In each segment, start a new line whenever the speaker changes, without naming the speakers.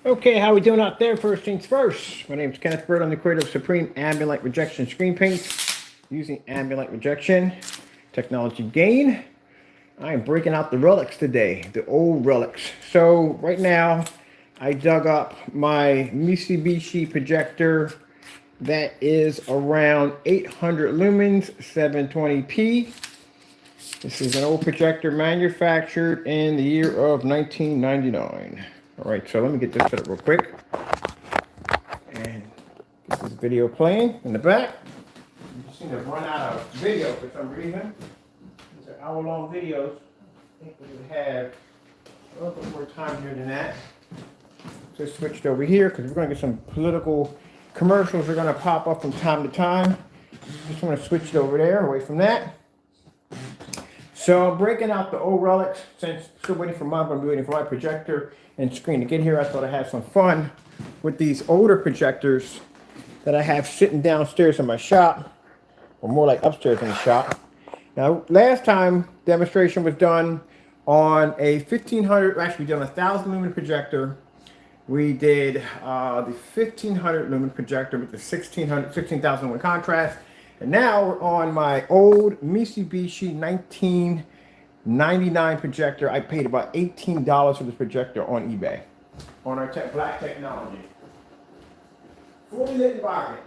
Okay, how we doing out there? First things first. My name is Kenneth Bird. I'm the creator of Supreme Ambient Light Rejection Screen Paint using ambient light rejection technology gain. I am breaking out the relics today, the old relics. So right now, I dug up my Mitsubishi projector that is around 800 lumens, 720p. This is an old projector manufactured in the year of 1999. All right, so let me get this set up real quick and get this video playing in the back. You just seem to run out of video for some reason. These are hour-long videos. I think we would have a little bit more time here than that. Just switched over here because we're going to get some political commercials that are going to pop up from time to time. Just want to switch it over there, away from that. So I'm breaking out the old relics since still waiting for mine. I'm waiting for my projector and screen to get here. I thought I'd have some fun with these older projectors that I have sitting downstairs in my shop, or more like upstairs in the shop. Now, last time demonstration was done on a 1500, actually we did on a 1000 lumen projector. We did the 1500 lumen projector with the 16,000 lumen contrast. And now we're on my old Mitsubishi 1999 projector. I paid about $18 for this projector on eBay on our black technology. Fully lit environment.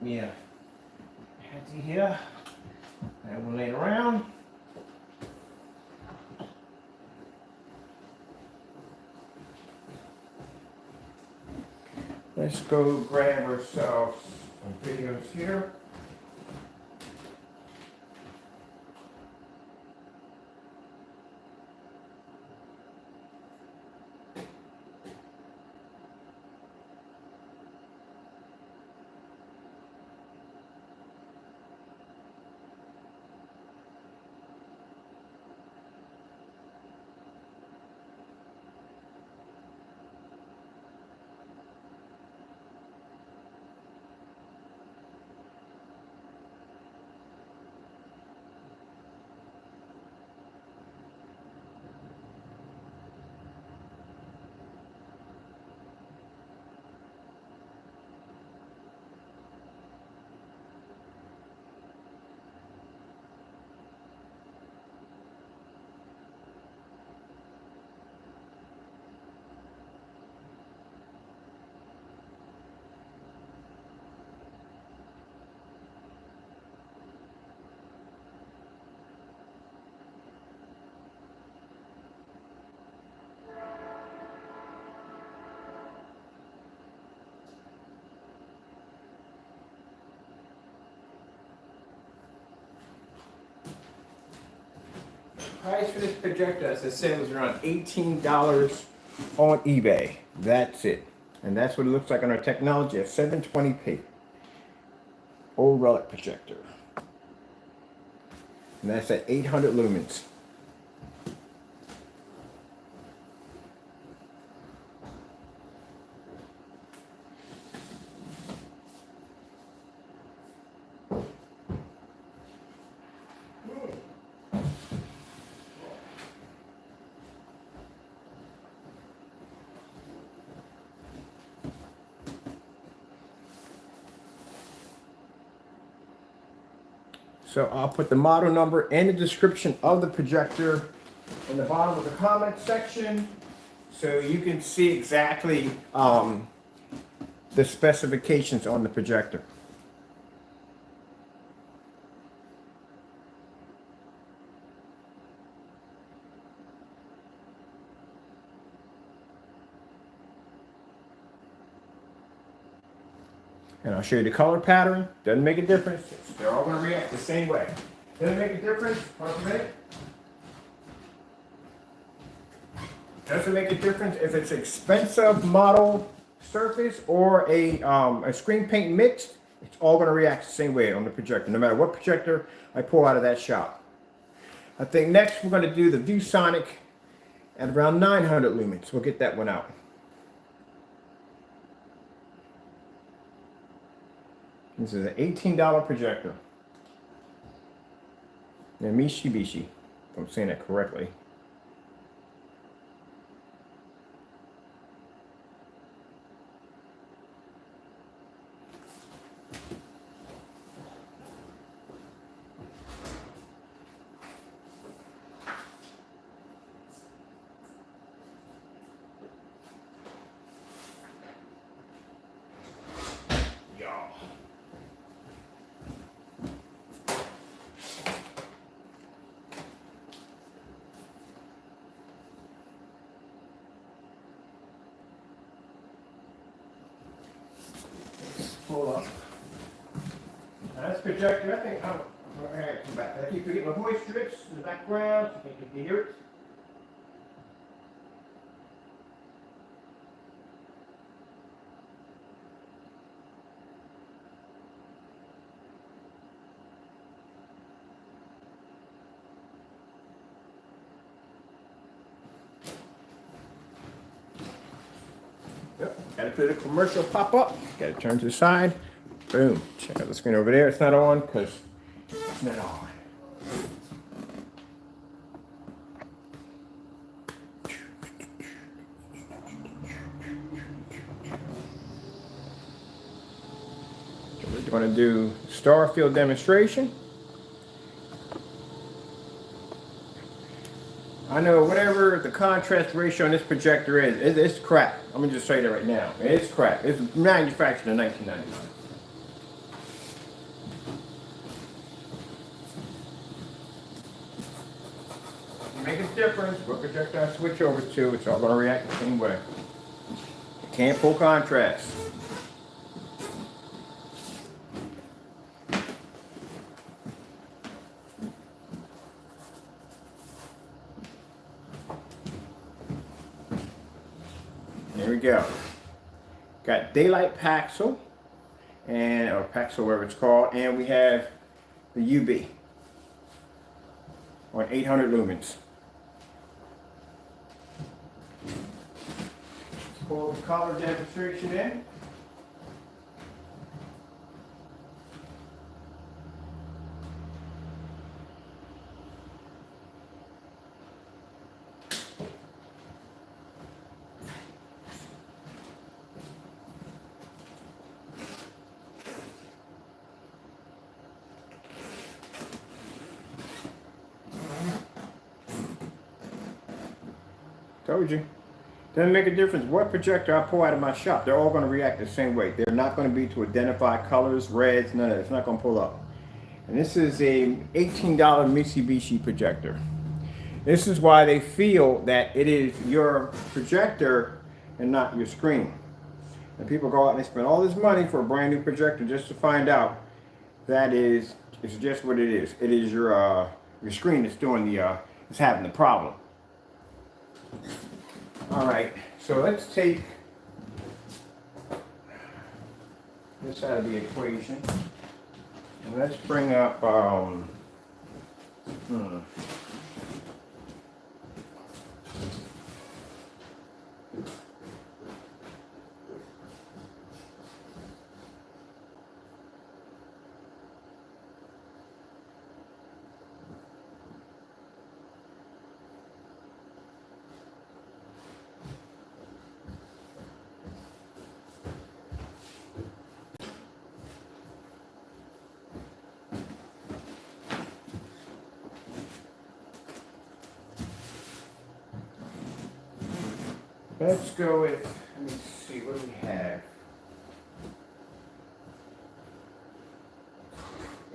Yeah. Hattie here. And we're laying around. Let's go grab ourselves some videos here. Price for this projector, as I said, was around $18 on eBay. That's it. And that's what it looks like on our technology at 720p. Old relic projector. And that's at 800 lumens. So I'll put the model number and the description of the projector in the bottom of the comment section so you can see exactly the specifications on the projector. And I'll show you the color pattern. Doesn't make a difference. They're all going to react the same way. Doesn't make a difference. Hold on a minute. Doesn't make a difference if it's expensive model surface or a screen paint mixed. It's all going to react the same way on the projector, no matter what projector I pull out of that shop. I think next we're going to do the ViewSonic at around 900 lumens. We'll get that one out. This is an $18 projector. And Mitsubishi, if I'm saying that correctly. pull up. Now this projector, I think, I'm going to come back. I keep forgetting my voice strips in the background, so you can hear it. Yep, gotta put a commercial pop up. Gotta turn to the side. Boom. Check out the screen over there. It's not on because it's not on. So we're going to do star field demonstration. I know whatever the contrast ratio on this projector is, it's crap. I'm gonna just say that right now. It's crap. It's manufactured in 1999. Make a difference what projector I switch over to, it's all gonna react the same way. Can't pull contrast. There we go. Got daylight Paxel, or Paxel, whatever it's called, and we have the UB on 800 lumens. Let's pull the color demonstration in. Told you. Doesn't make a difference what projector I pull out of my shop. They're all going to react the same way. They're not going to be to identify colors, reds, none of that. It's not going to pull up. And this is a $18 Mitsubishi projector. This is why they feel that it is your projector and not your screen. And people go out and they spend all this money for a brand new projector just to find out that it's just what it is. It is your screen that's doing it's having the problem. All right, so let's take this out of the equation, and let's bring up let's go with, let me see, what do we have?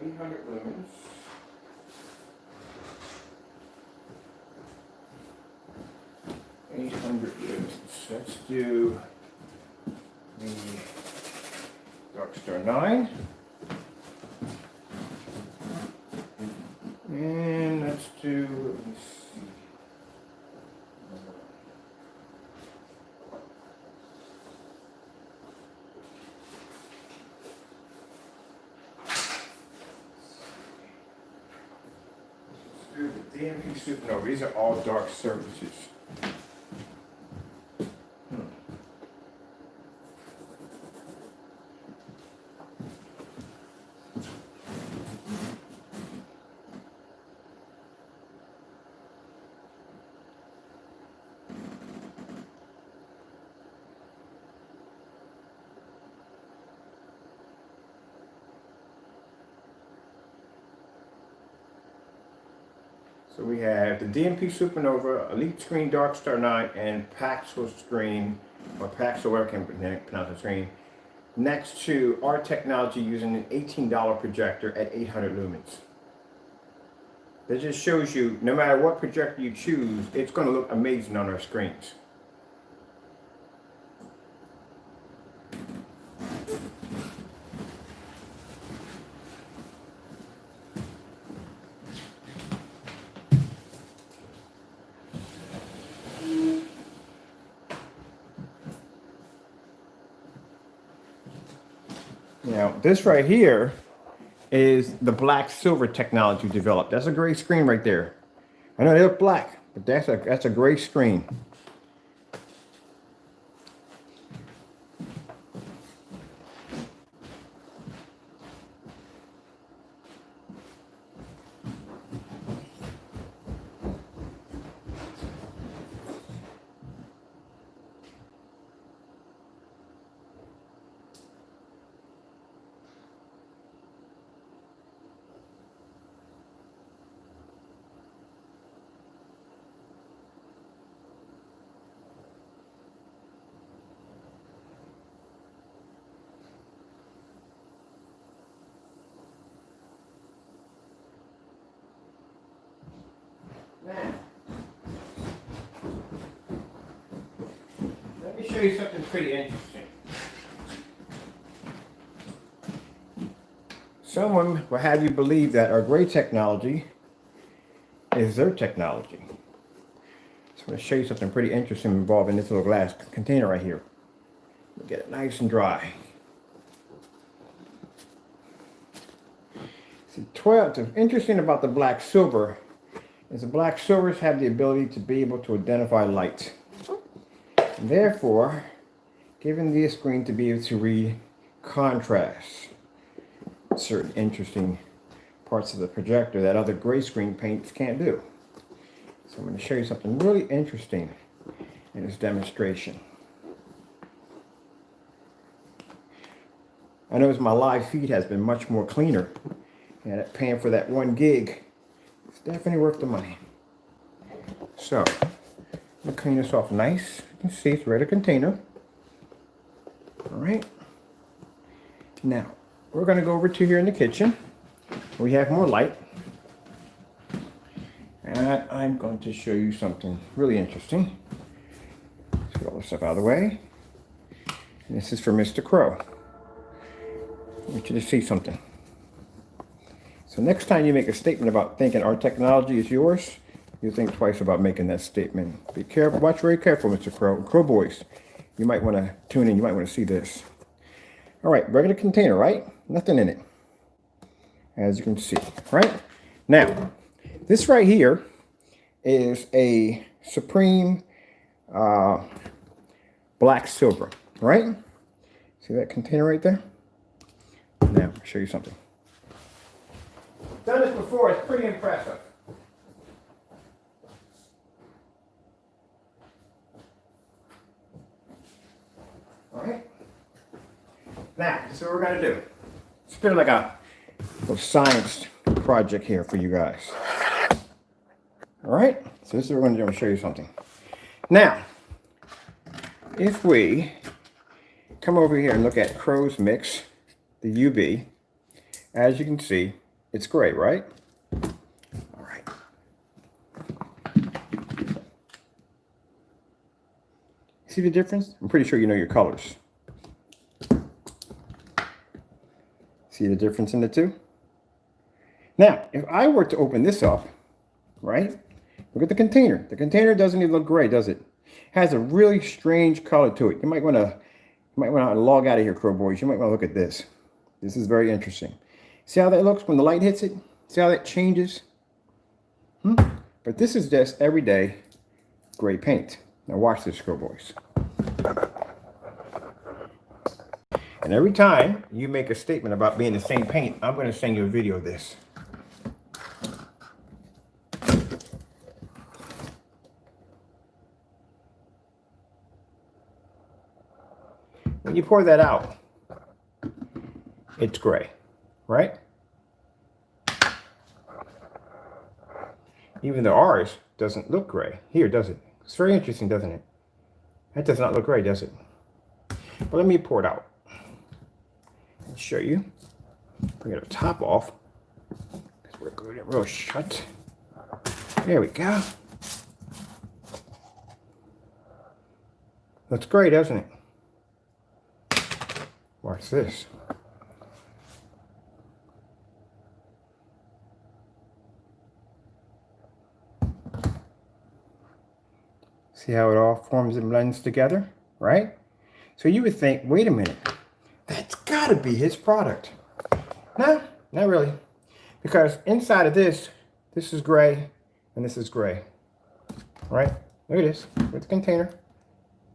800 lumens. Let's do the Darkstar 9. And let's do, let me see. The DMP Supernova, these are all dark surfaces. So we have the DMP Supernova, Elite Screen Darkstar 9, and Paxel Screen, or Paxel, whatever I can pronounce the screen, next to our technology using an $18 projector at 800 lumens. That just shows you, no matter what projector you choose, it's going to look amazing on our screens. Now, this right here is the black silver technology developed. That's a gray screen right there. I know they look black, but that's a gray screen. Now, let me show you something pretty interesting. Someone will have you believe that our gray technology is their technology. So I'm going to show you something pretty interesting involving this little glass container right here. Get it nice and dry. See, what's interesting about the black silver is the black silvers have the ability to be able to identify light. And therefore, giving the screen to be able to read contrast. Certain interesting parts of the projector that other gray screen paints can't do. So I'm going to show you something really interesting in this demonstration. I notice my live feed has been much more cleaner, and paying for that 1 gig is definitely worth the money. So I'm going to clean this off nice. You can see it's ready container. All right. Now we're going to go over to here in the kitchen. We have more light. And I'm going to show you something really interesting. Let's get all this stuff out of the way. And this is for Mr. Crow. I want you to see something. So next time you make a statement about thinking our technology is yours, you think twice about making that statement. Be careful, watch very careful, Mr. Crow. Crow boys, you might want to tune in, you might want to see this. All right, regular container, right? Nothing in it, as you can see, right? Now, this right here is a Supreme black silver, right? See that container right there? Now, I'll show you something. Done this before, it's pretty impressive. All right? Now, this is what we're going to do. It's been like a little science project here for you guys. All right? So this is what we're going to do. I'm going to show you something. Now, if we come over here and look at Crow's Mix, the UV, as you can see, it's gray, right? All right. See the difference? I'm pretty sure you know your colors. See the difference in the two? Now, if I were to open this up, right? Look at the container. The container doesn't even look gray, does it? It has a really strange color to it. You might want to log out of here, Crow Boys. You might want to look at this. This is very interesting. See how that looks when the light hits it? See how that changes? But this is just everyday gray paint. Now watch this, Crow Boys. And every time you make a statement about being the same paint, I'm going to send you a video of this. When you pour that out, it's gray, right? Even though ours doesn't look gray. Here, does it? It's very interesting, doesn't it? That does not look gray, does it? But let me pour it out. I'll show you. Bring the top off. Because we're going to get real shut. There we go. Looks great, doesn't it? Watch this. See how it all forms and blends together, right? So you would think, wait a minute, that's got gotta be his product. No, not really. Because inside of this is gray and this is gray. All right? Look at this. With the container.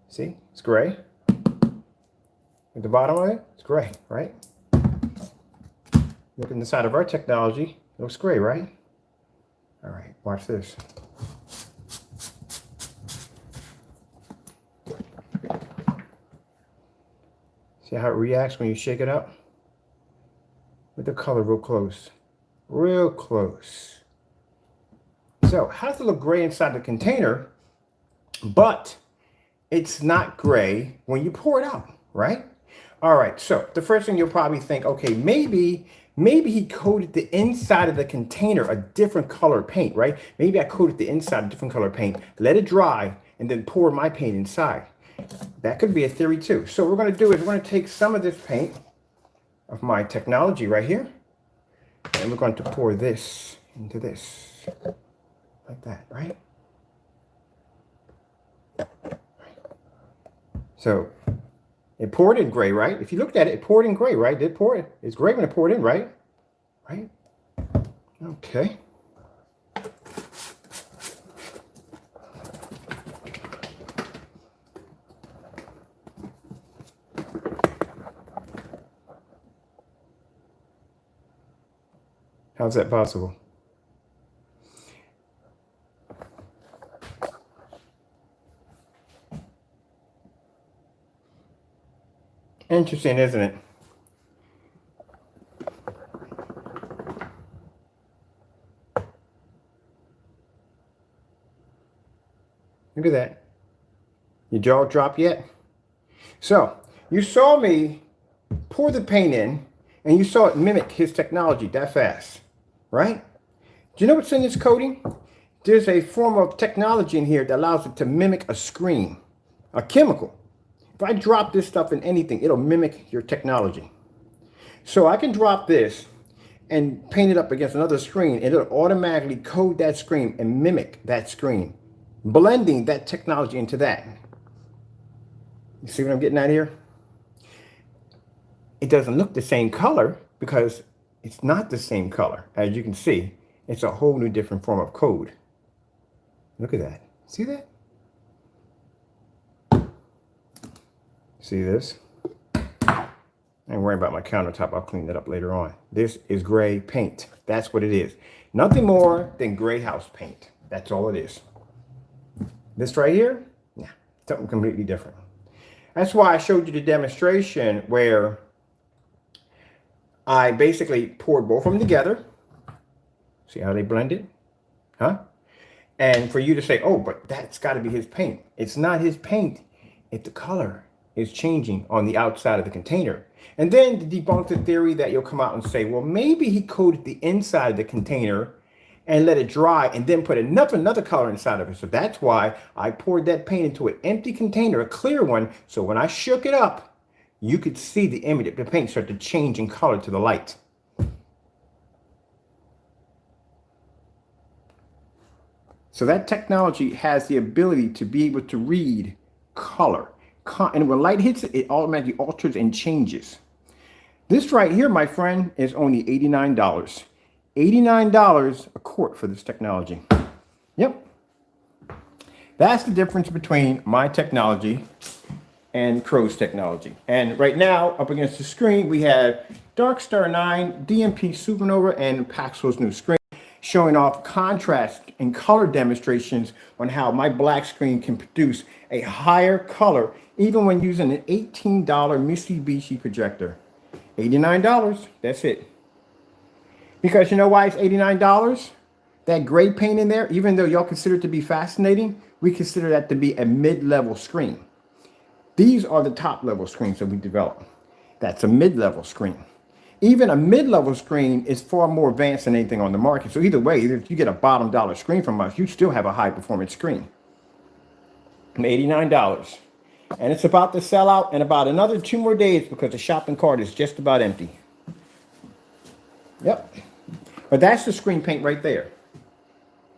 See? It's gray. At the bottom of it, it's gray, right? Look in the side of our technology. It looks gray, right? All right, watch this. See how it reacts when you shake it up? With the color real close. Real close. So, how does it look gray inside the container, but it's not gray when you pour it out, right? All right, so the first thing you'll probably think, okay, maybe he coated the inside of the container a different color paint, right? Maybe I coated the inside a different color paint, let it dry, and then pour my paint inside. That could be a theory too. So what we're going to do is we're going to take some of this paint of my technology right here, and we're going to pour this into this, like that, right? So it poured in gray, right? If you looked at it, it poured in gray, right? It poured. It's gray when it poured in, right? Right? Okay. How's that possible? Interesting, isn't it? Look at that. Your jaw drop yet? So, you saw me pour the paint in, and you saw it mimic his technology that fast, right? Do you know what's in this coating? There's a form of technology in here that allows it to mimic a screen, a chemical. If I drop this stuff in anything, it'll mimic your technology. So I can drop this and paint it up against another screen, and it'll automatically code that screen and mimic that screen, blending that technology into that. You see what I'm getting at here? It doesn't look the same color because it's not the same color. As you can see, it's a whole new different form of code. Look at that. See that? See this? I ain't worrying about my countertop. I'll clean that up later on. This is gray paint. That's what it is. Nothing more than gray house paint. That's all it is. This right here, nah, something completely different. That's why I showed you the demonstration where I basically poured both of them together. See how they blended? Huh? And for you to say, oh, but that's got to be his paint. It's not his paint. It's the color is changing on the outside of the container. And then to debunk the theory that you'll come out and say, well, maybe he coated the inside of the container and let it dry and then put another color inside of it. So that's why I poured that paint into an empty container, a clear one. So when I shook it up, you could see the image of the paint start to change in color to the light. So that technology has the ability to be able to read color. And when light hits it, it automatically alters and changes. This right here, my friend, is only $89. $89 a quart for this technology. Yep. That's the difference between my technology and Crow's technology. And right now, up against the screen, we have Dark Star 9, DMP Supernova, and Paxo's new screen, showing off contrast and color demonstrations on how my black screen can produce a higher color even when using an $18 Mitsubishi projector. $89, that's it. Because you know why it's $89? That gray paint in there, even though y'all consider it to be fascinating, we consider that to be a mid-level screen. These are the top-level screens that we develop. That's a mid-level screen. Even a mid-level screen is far more advanced than anything on the market. So either way, if you get a bottom dollar screen from us, you still have a high-performance screen. $89. And it's about to sell out in about another 2 more days because the shopping cart is just about empty. Yep. But that's the screen paint right there.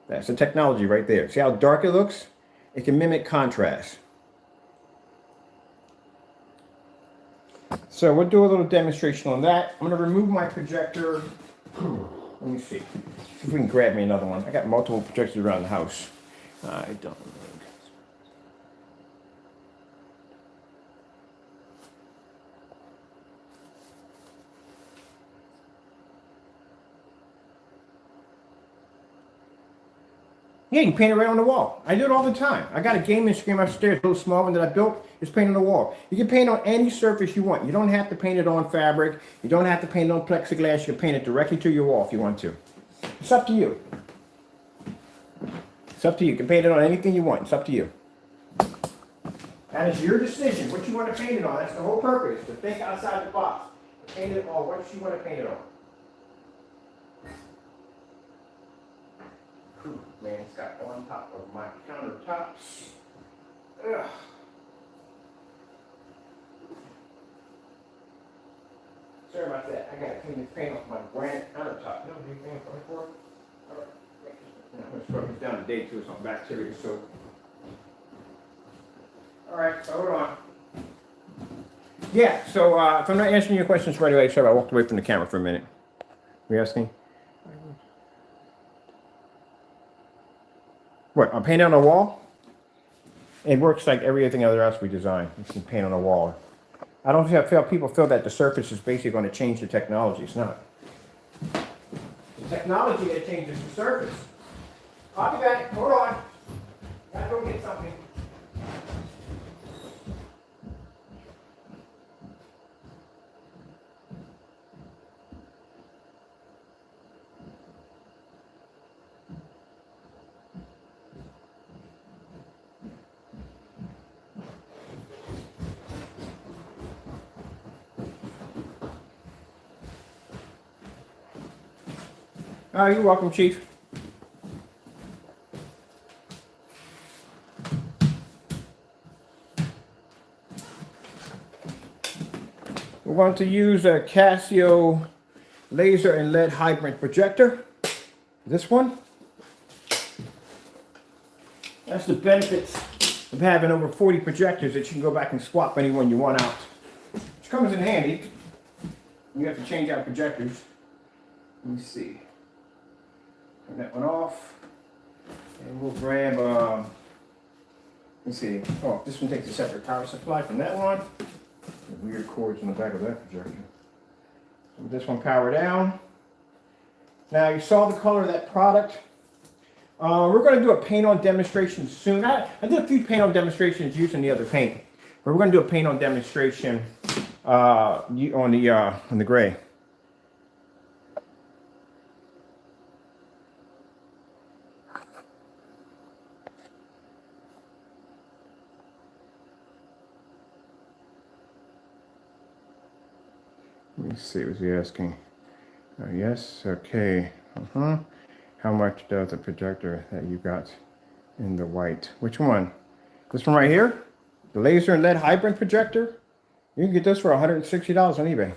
That's the technology right there. See how dark it looks? It can mimic contrast. So we'll do a little demonstration on that. I'm going to remove my projector. Let me see. See if we can grab me another one. I got multiple projectors around the house. I don't. Yeah, you can paint it right on the wall. I do it all the time. I got a gaming screen upstairs, a little small one that I built. It's painted on the wall. You can paint on any surface you want. You don't have to paint it on fabric. You don't have to paint it on plexiglass. You can paint it directly to your wall if you want to. It's up to you. It's up to you. You can paint it on anything you want. It's up to you. That is your decision, what you want to paint it on. That's the whole purpose, to think outside the box. Paint it on what you want to paint it on. Man, it's got on top of my countertops. Ugh. Sorry about that. I gotta clean this paint off my granite countertop. No, you paint for it? Alright. I'm gonna scrub this down today too, some bacteria soap. Alright, so hold on. Yeah, so if I'm not answering your questions right away, sorry, I walked away from the camera for a minute. Were you asking? What, I'm painting on a wall? It works like everything else we design. You can paint on a wall. I don't feel people feel that the surface is basically going to change the technology. It's not. The technology that changes the surface. I'll be back. Hold on. Gotta go get something. You're welcome, Chief. We're going to use a Casio laser and LED hybrid projector. This one. That's the benefits of having over 40 projectors that you can go back and swap any one you want out. Which comes in handy. You have to change out projectors. Let me see. Turn that one off. And we'll grab, let's see. Oh, this one takes a separate power supply from that one. The weird cords in the back of that projector. So this one power down. Now you saw the color of that product. We're going to do a paint on demonstration soon. I did a few paint on demonstrations using the other paint. But we're going to do a paint on demonstration on the gray. Let me see, was he asking? Yes, okay. How much does the projector that you got in the white? Which one? This one right here? The laser and LED hybrid projector? You can get this for $160 on eBay.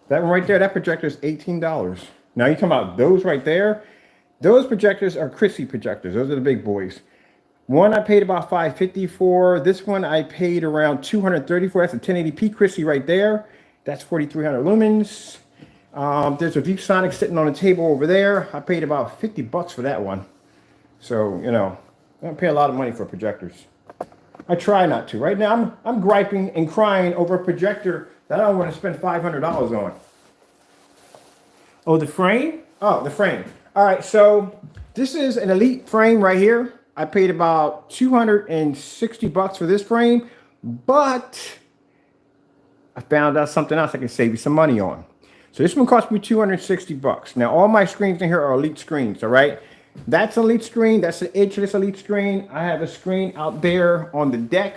That one right there, that projector is $18. Now you're talking about those right there? Those projectors are Chrissy projectors. Those are the big boys. One I paid about $550 for. This one I paid around $230 for. That's a 1080p Chrissy right there. That's 4,300 lumens. There's a ViewSonic sitting on the table over there. I paid about $50 for that one. So, you know, I don't pay a lot of money for projectors. I try not to. Right now, I'm griping and crying over a projector that I don't want to spend $500 on. Oh, the frame? Oh, the frame. All right, so this is an Elite frame right here. I paid about $260 for this frame, but I found out something else I can save you some money on. So this one cost me $260. Now all my screens in here are Elite screens, all right? That's an Elite screen, that's an edgeless Elite screen. I have a screen out there on the deck.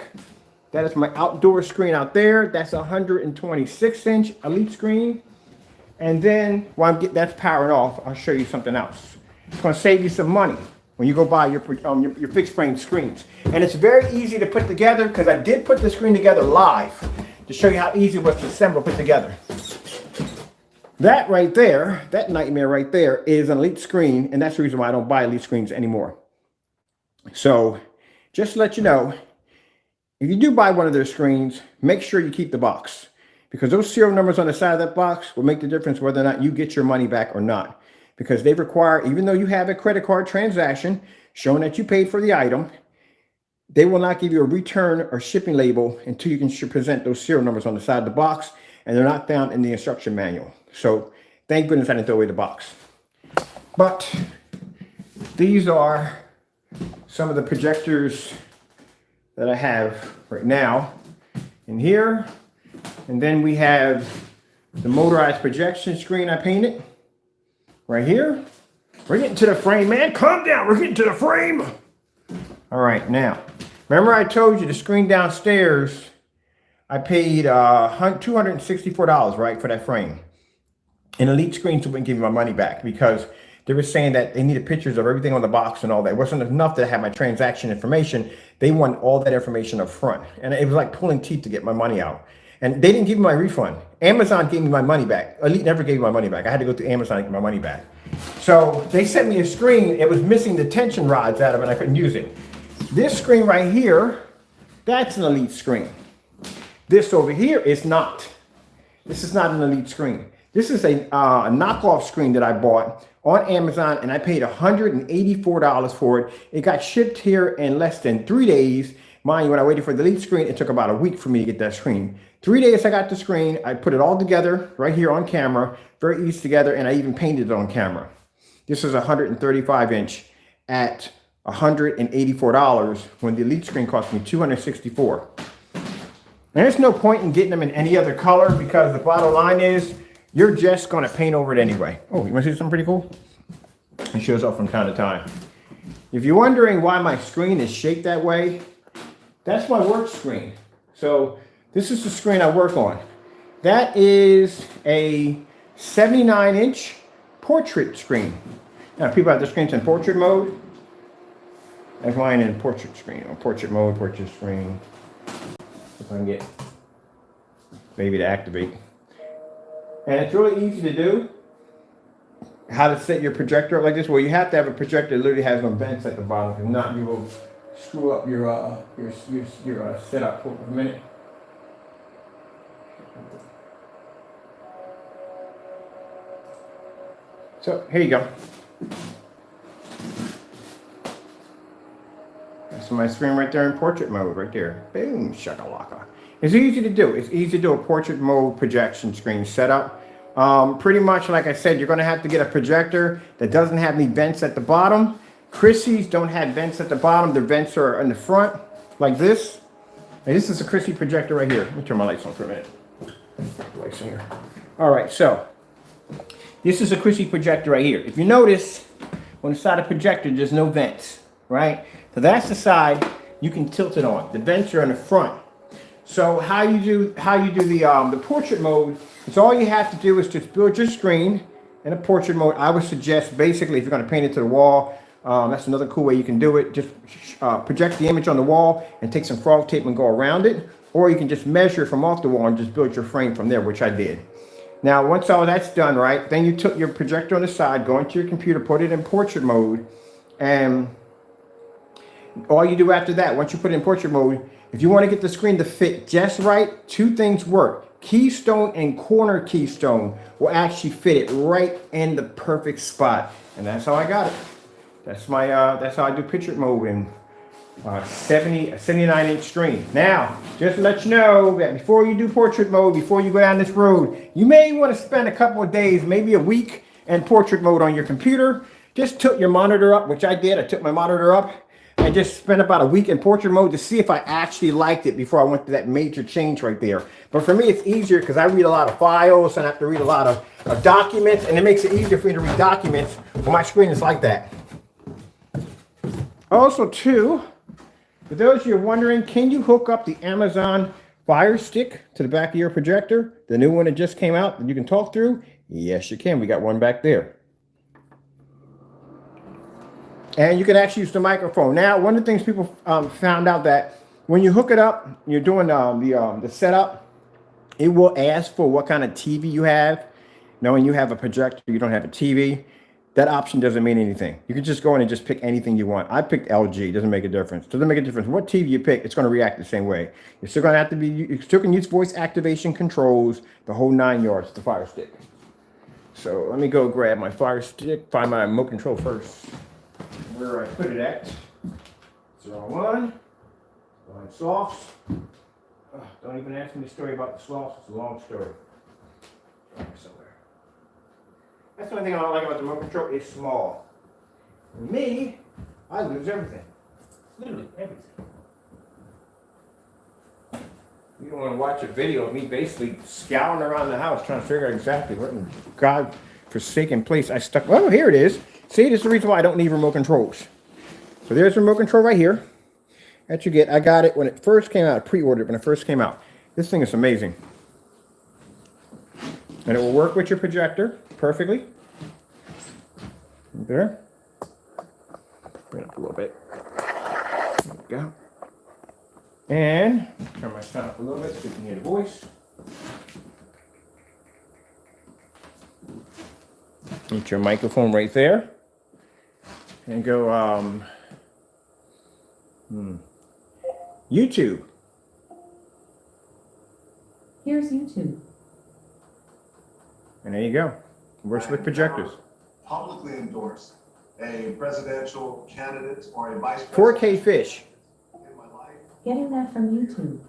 That is my outdoor screen out there. That's a 126-inch Elite screen. And then while that's powering off, I'll show you something else. It's gonna save you some money when you go buy your fixed frame screens. And it's very easy to put together because I did put the screen together live to show you how easy it was to assemble, put together. That right there, that nightmare right there is an Elite screen, and that's the reason why I don't buy Elite screens anymore. So just to let you know, if you do buy one of their screens, make sure you keep the box, because those serial numbers on the side of that box will make the difference whether or not you get your money back or not. Because they require, even though you have a credit card transaction showing that you paid for the item, they will not give you a return or shipping label until you can present those serial numbers on the side of the box, and they're not found in the instruction manual. So thank goodness I didn't throw away the box. But these are some of the projectors that I have right now in here. And then we have the motorized projection screen I painted right here. We're getting to the frame, man. Calm down. We're getting to the frame. All right, now, remember I told you the screen downstairs, I paid $264, right, for that frame. And Elite Screens wouldn't give me my money back because they were saying that they needed pictures of everything on the box and all that. It wasn't enough to have my transaction information. They want all that information up front. And it was like pulling teeth to get my money out. And they didn't give me my refund. Amazon gave me my money back. Elite never gave me my money back. I had to go to Amazon to get my money back. So they sent me a screen. It was missing the tension rods out of it, and I couldn't use it. This screen right here, that's an Elite screen. This over here is not. This is not an Elite screen. This is a knockoff screen that I bought on Amazon, and I paid $184 for it. It got shipped here in less than 3 days. Mind you, when I waited for the Elite screen, it took about a week for me to get that screen. 3 days I got the screen. I put it all together right here on camera, very easy together, and I even painted it on camera. This is a 135-inch at $184 when the Elite screen cost me $264. And there's no point in getting them in any other color because the bottom line is you're just going to paint over it anyway. Oh, you want to see something pretty cool? It shows up from time to time. If you're wondering why my screen is shaped that way, that's my work screen. So this is the screen I work on. That is a 79-inch portrait screen. Now, people have their screens in portrait mode. I have mine in portrait screen, or portrait mode, portrait screen. If I can get maybe to activate. And it's really easy to do. How to set your projector up like this? Well, you have to have a projector that literally has no vents at the bottom. If not, you will screw up your setup. For a minute. So here you go. That's my screen right there in portrait mode, right there. Boom, shakalaka. It's easy to do. It's easy to do a portrait mode projection screen setup. Pretty much, like I said, you're going to have to get a projector that doesn't have any vents at the bottom. Chrissy's don't have vents at the bottom. The vents are in the front, like this. And this is a Chrissy projector right here. Let me turn my lights on for a minute. Lights in here. All right, so this is a Chrissy projector right here. If you notice, on the side of the projector, there's no vents, right? So that's the side you can tilt it on. The vents are in the front. So how you do the portrait mode is all you have to do is just build your screen in a portrait mode. I would suggest basically if you're going to paint it to the wall, that's another cool way you can do it. Just project the image on the wall and take some frog tape and go around it. Or you can just measure from off the wall and just build your frame from there, which I did. Now, once all that's done, right, then you took your projector on the side, go into your computer, put it in portrait mode, and all you do after that, once you put it in portrait mode, if you want to get the screen to fit just right, two things work. Keystone and corner keystone will actually fit it right in the perfect spot. And that's how I got it. That's my that's how I do portrait mode in 79-inch screen. Now, just to let you know that before you do portrait mode, before you go down this road, you may want to spend a couple of days, maybe a week, in portrait mode on your computer. Just tilt your monitor up, which I did. I took my monitor up. I just spent about a week in portrait mode to see if I actually liked it before I went to that major change right there. But for me, it's easier because I read a lot of files and I have to read a lot of documents, and it makes it easier for me to read documents when my screen is like that. Also, too, for those of you wondering, can you hook up the Amazon Fire Stick to the back of your projector? The new one that just came out that you can talk through? Yes, you can. We got one back there. And you can actually use the microphone. Now, one of the things people found out that when you hook it up, you're doing the setup, it will ask for what kind of TV you have. Knowing you have a projector, you don't have a TV. that option doesn't mean anything. You can just go in and just pick anything you want. I picked LG. Doesn't make a difference. Doesn't make a difference what TV you pick. It's going to react the same way. You're still going to have to be. You still can use voice activation controls, the whole 9 yards. The Fire Stick. So let me go grab my Fire Stick. Find my remote control first. Where I put it at. It's the wrong one. Line softs. Don't even ask me the story about the softs. It's a long story. Somewhere. That's the only thing I don't like about the remote control. It's small. For me, I lose everything. Literally everything. You don't want to watch a video of me basically scouring around the house trying to figure out exactly what in God-forsaken place I stuck. Oh, here it is. See, this is the reason why I don't need remote controls. So there's the remote control right here that you get. I got it when it first came out. I pre-ordered it when it first came out. This thing is amazing. And it will work with your projector perfectly. There. Bring it up a little bit. There we go. And turn my sound up a little bit so you can hear the voice. Get your microphone right there. And go YouTube.
Here's YouTube.
And there you go. Works with projectors.
Publicly endorse a presidential candidate or a vice president.
4K fish.
In my life.
Getting that from YouTube.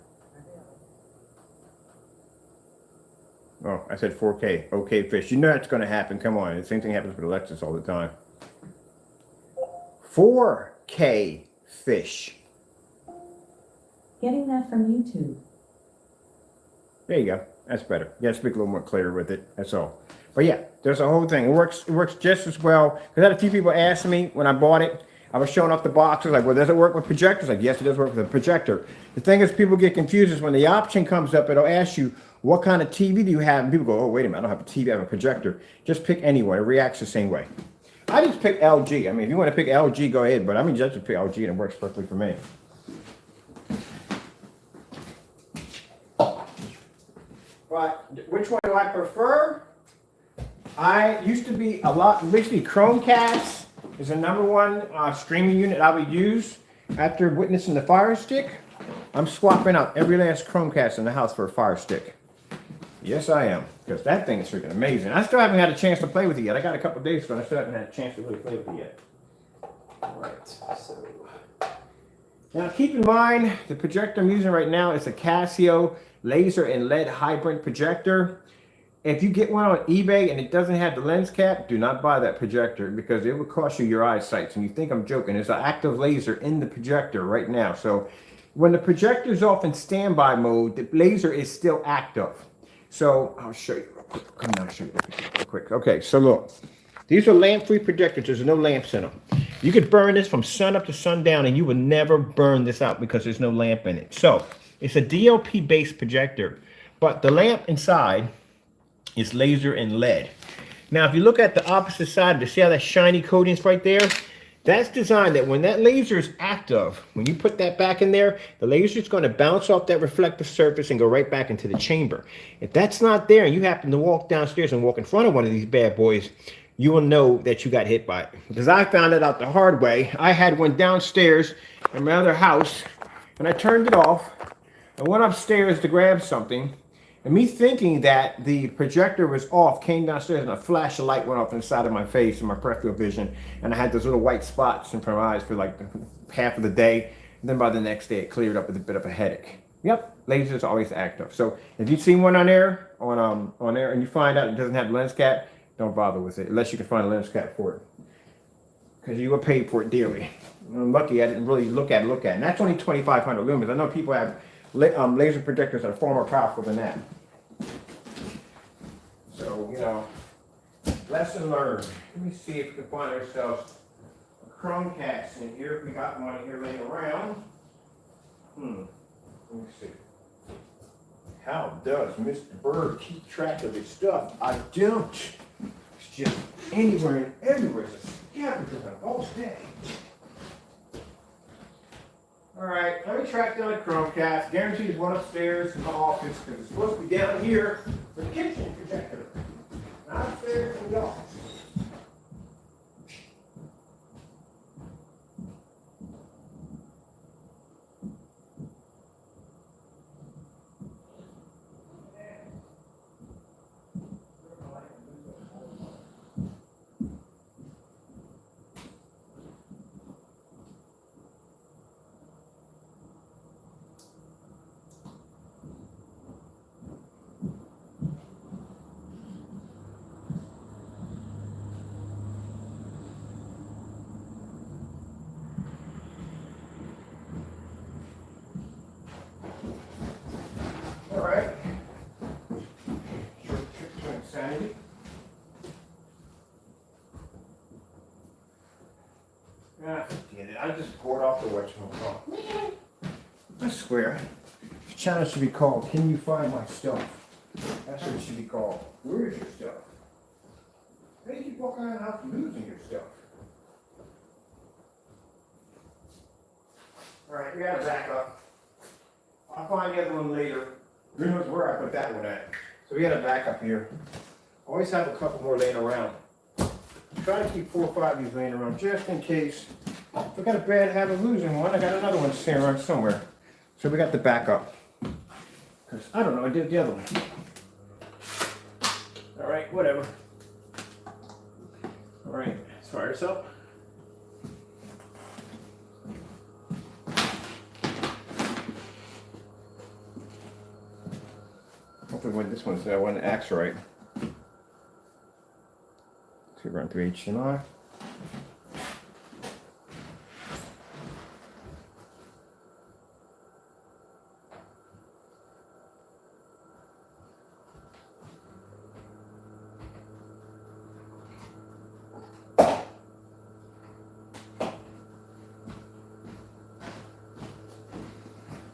Oh, I said 4K. Okay, fish. You know that's going to happen. Come on. The same thing happens with Alexis all the time. 4K fish.
Getting that from YouTube.
There you go. That's better. You got to speak a little more clear with it. That's all. But yeah, there's a whole thing. It works just as well. I had a few people ask me when I bought it. I was showing off the boxes like, well, does it work with projectors? Like, yes, it does work with a projector. The thing is, people get confused is when the option comes up, it'll ask you, what kind of TV do you have? And people go, oh, wait a minute, I don't have a TV, I have a projector. Just pick any one. It reacts the same way. I just pick LG. I mean, if you want to pick LG, go ahead. But I mean, just to pick LG and it works perfectly for me. But which one do I prefer? I used to be basically Chromecast is the #1 streaming unit I would use after witnessing the Fire Stick. I'm swapping out every last Chromecast in the house for a Fire Stick. Yes, I am, because that thing is freaking amazing. I still haven't had a chance to play with it yet. I got a couple days ago, and I still haven't had a chance to really play with it yet. All right, so now keep in mind the projector I'm using right now is a Casio laser and LED hybrid projector. If you get one on eBay and it doesn't have the lens cap, do not buy that projector because it will cost you your eyesight. And you think I'm joking. There's an active laser in the projector right now. So when the projector is off in standby mode, the laser is still active. So I'll show you real quick. Come down and show you real quick. Okay, so look. These are lamp-free projectors. There's no lamps in them. You could burn this from sun up to sundown and you would never burn this out because there's no lamp in it. So it's a DLP-based projector, but the lamp inside is laser and LED. Now, if you look at the opposite side, you see how that shiny coating is right there? That's designed that when that laser is active, when you put that back in there, the laser is going to bounce off that reflective surface and go right back into the chamber. If that's not there and you happen to walk downstairs and walk in front of one of these bad boys, you will know that you got hit by it. Because I found it out the hard way. I had one downstairs in my other house, and I turned it off. I went upstairs to grab something. And me thinking that the projector was off, came downstairs and a flash of light went off inside of my face and my peripheral vision. And I had those little white spots in front of my eyes for like half of the day. And then by the next day, it cleared up with a bit of a headache. Yep, lasers are always active. So if you see one on there, on there, and you find out it doesn't have a lens cap, don't bother with it unless you can find a lens cap for it. Because you will pay for it dearly. I'm lucky I didn't really look at it. And that's only 2,500 lumens. I know people have laser projectors that are far more powerful than that. So, you know, lesson learned. Let me see if we can find ourselves a Chromecast in here. If we got one here laying around. Let me see. How does Mr. Bird keep track of his stuff? I don't. It's just anywhere and everywhere. It's a scavenger hunt all day. All right, let me track down a Chromecast. Guaranteed there's one upstairs in the office because it's supposed to be down here for the kitchen projector. Not upstairs in the office. I just poured off the whatchamacallit. I swear, the channel should be called, Can You Find My Stuff? That's what it should be called. Where is your stuff? How do you keep walking around the house losing your stuff? Alright, we gotta back up. I'll find the other one later. Who knows where I put that one at? So we gotta back up here. Always have a couple more laying around. Try to keep 4 or 5 of these laying around just in case. If I got a bad habit of losing one, I got another one sitting around somewhere. So we got the backup. Because I don't know, I did the other one. Alright, whatever. Alright, let's fire this up. Hopefully when this one's one acts right. So run through HDMI.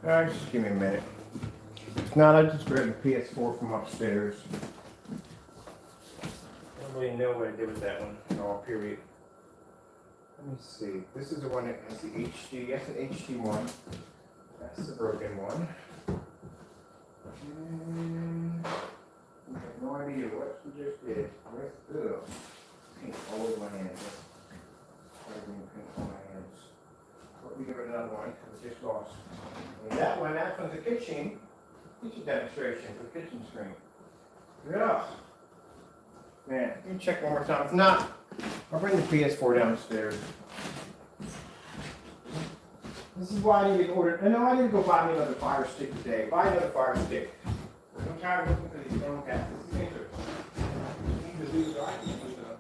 Alright, just give me a minute. If not, I just grabbed the PS4 from upstairs. I don't really know what I did with that one at all, period. Let me see. This is the one that has the HD. That's an HD one. That's the broken one. And I have no idea what we just did. Ugh. Paint all over my hands. Paint on my hands. Let me give it another one. I just lost. And that one, that's from the kitchen demonstration for the kitchen screen. Yeah. Man, let me check one more time. If not, I'll bring the PS4 downstairs. This is why I need to order. No, I need to go buy me another fire stick today. Buy another fire stick. I'm tired of looking for these phone caps. These things are. Need to lose. I can't lose them.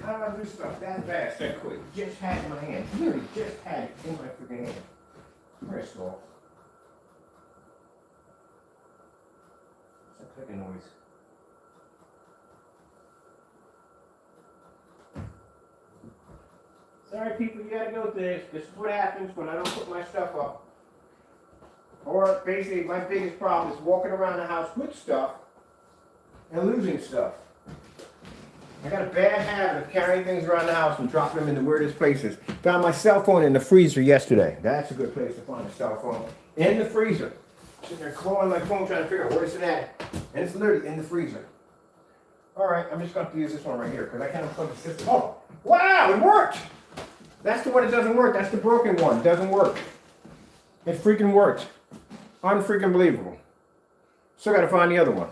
How do I do stuff that fast, that quick? Just had it in my hand. Literally just had it in my freaking hand. First of all. What's that clicking noise? Sorry people, you gotta go with this. This is what happens when I don't put my stuff up. Or basically my biggest problem is walking around the house with stuff and losing stuff. I got a bad habit of carrying things around the house and dropping them in the weirdest places. Found my cell phone in the freezer yesterday. That's a good place to find a cell phone. In the freezer. Sitting there clawing my phone trying to figure out where's it at. And it's literally in the freezer. Alright, I'm just going to have to use this one right here because I can't unplug the system. Oh, wow, it worked! That's the one that doesn't work. That's the broken one. It doesn't work. It freaking worked. Unfreaking believable. Still got to find the other one.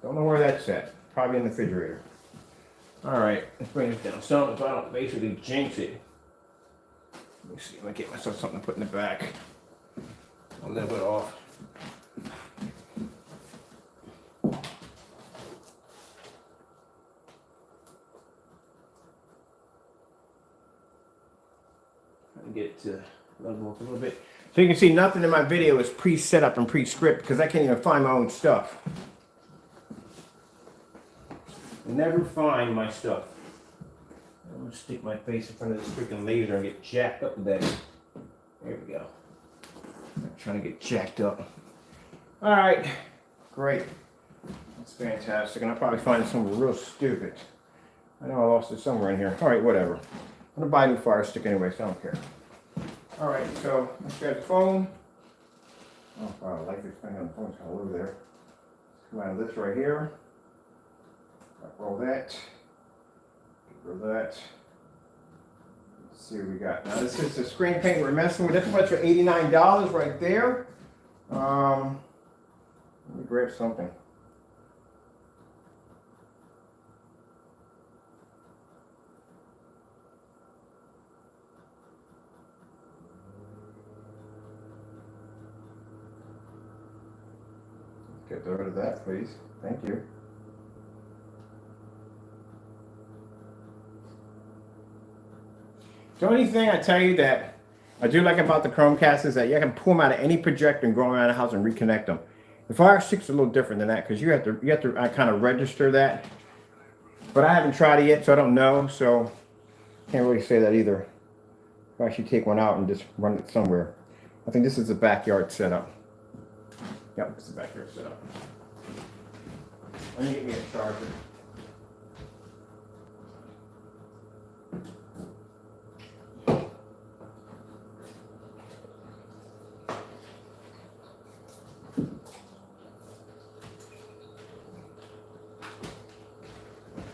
Don't know where that's at. Probably in the refrigerator. Alright, let's bring this down some so I don't basically jinx it. Let me see if I get myself something to put in the back. A little bit off. Try to get it to level up a little bit. So you can see nothing in my video is pre-set up and pre-script because I can't even find my own stuff. Never find my stuff. I'm gonna stick my face in front of this freaking laser and get jacked up with that. There we go. I'm trying to get jacked up. Alright, great. That's fantastic, and I'll probably find it somewhere real stupid. I know I lost it somewhere in here. All right, whatever. I'm gonna buy a new fire stick anyway, so I don't care. All right, so let's grab the phone. Oh wow, life expanding on the phone's all over there. Come out of this right here. Roll that. Get rid of that. Let's see what we got. Now this is the screen paint we're messing with. That's much for $89 right there. Let me grab something. Get rid of that, please. Thank you. The only thing I tell you that I do like about the Chromecast is that you can pull them out of any projector and go around the house and reconnect them. The Fire Stick's a little different than that because you have to kind of register that. But I haven't tried it yet, so I don't know. So can't really say that either. If I should take one out and just run it somewhere. I think this is a backyard setup. Yep, it's a backyard setup. Let me get me a charger.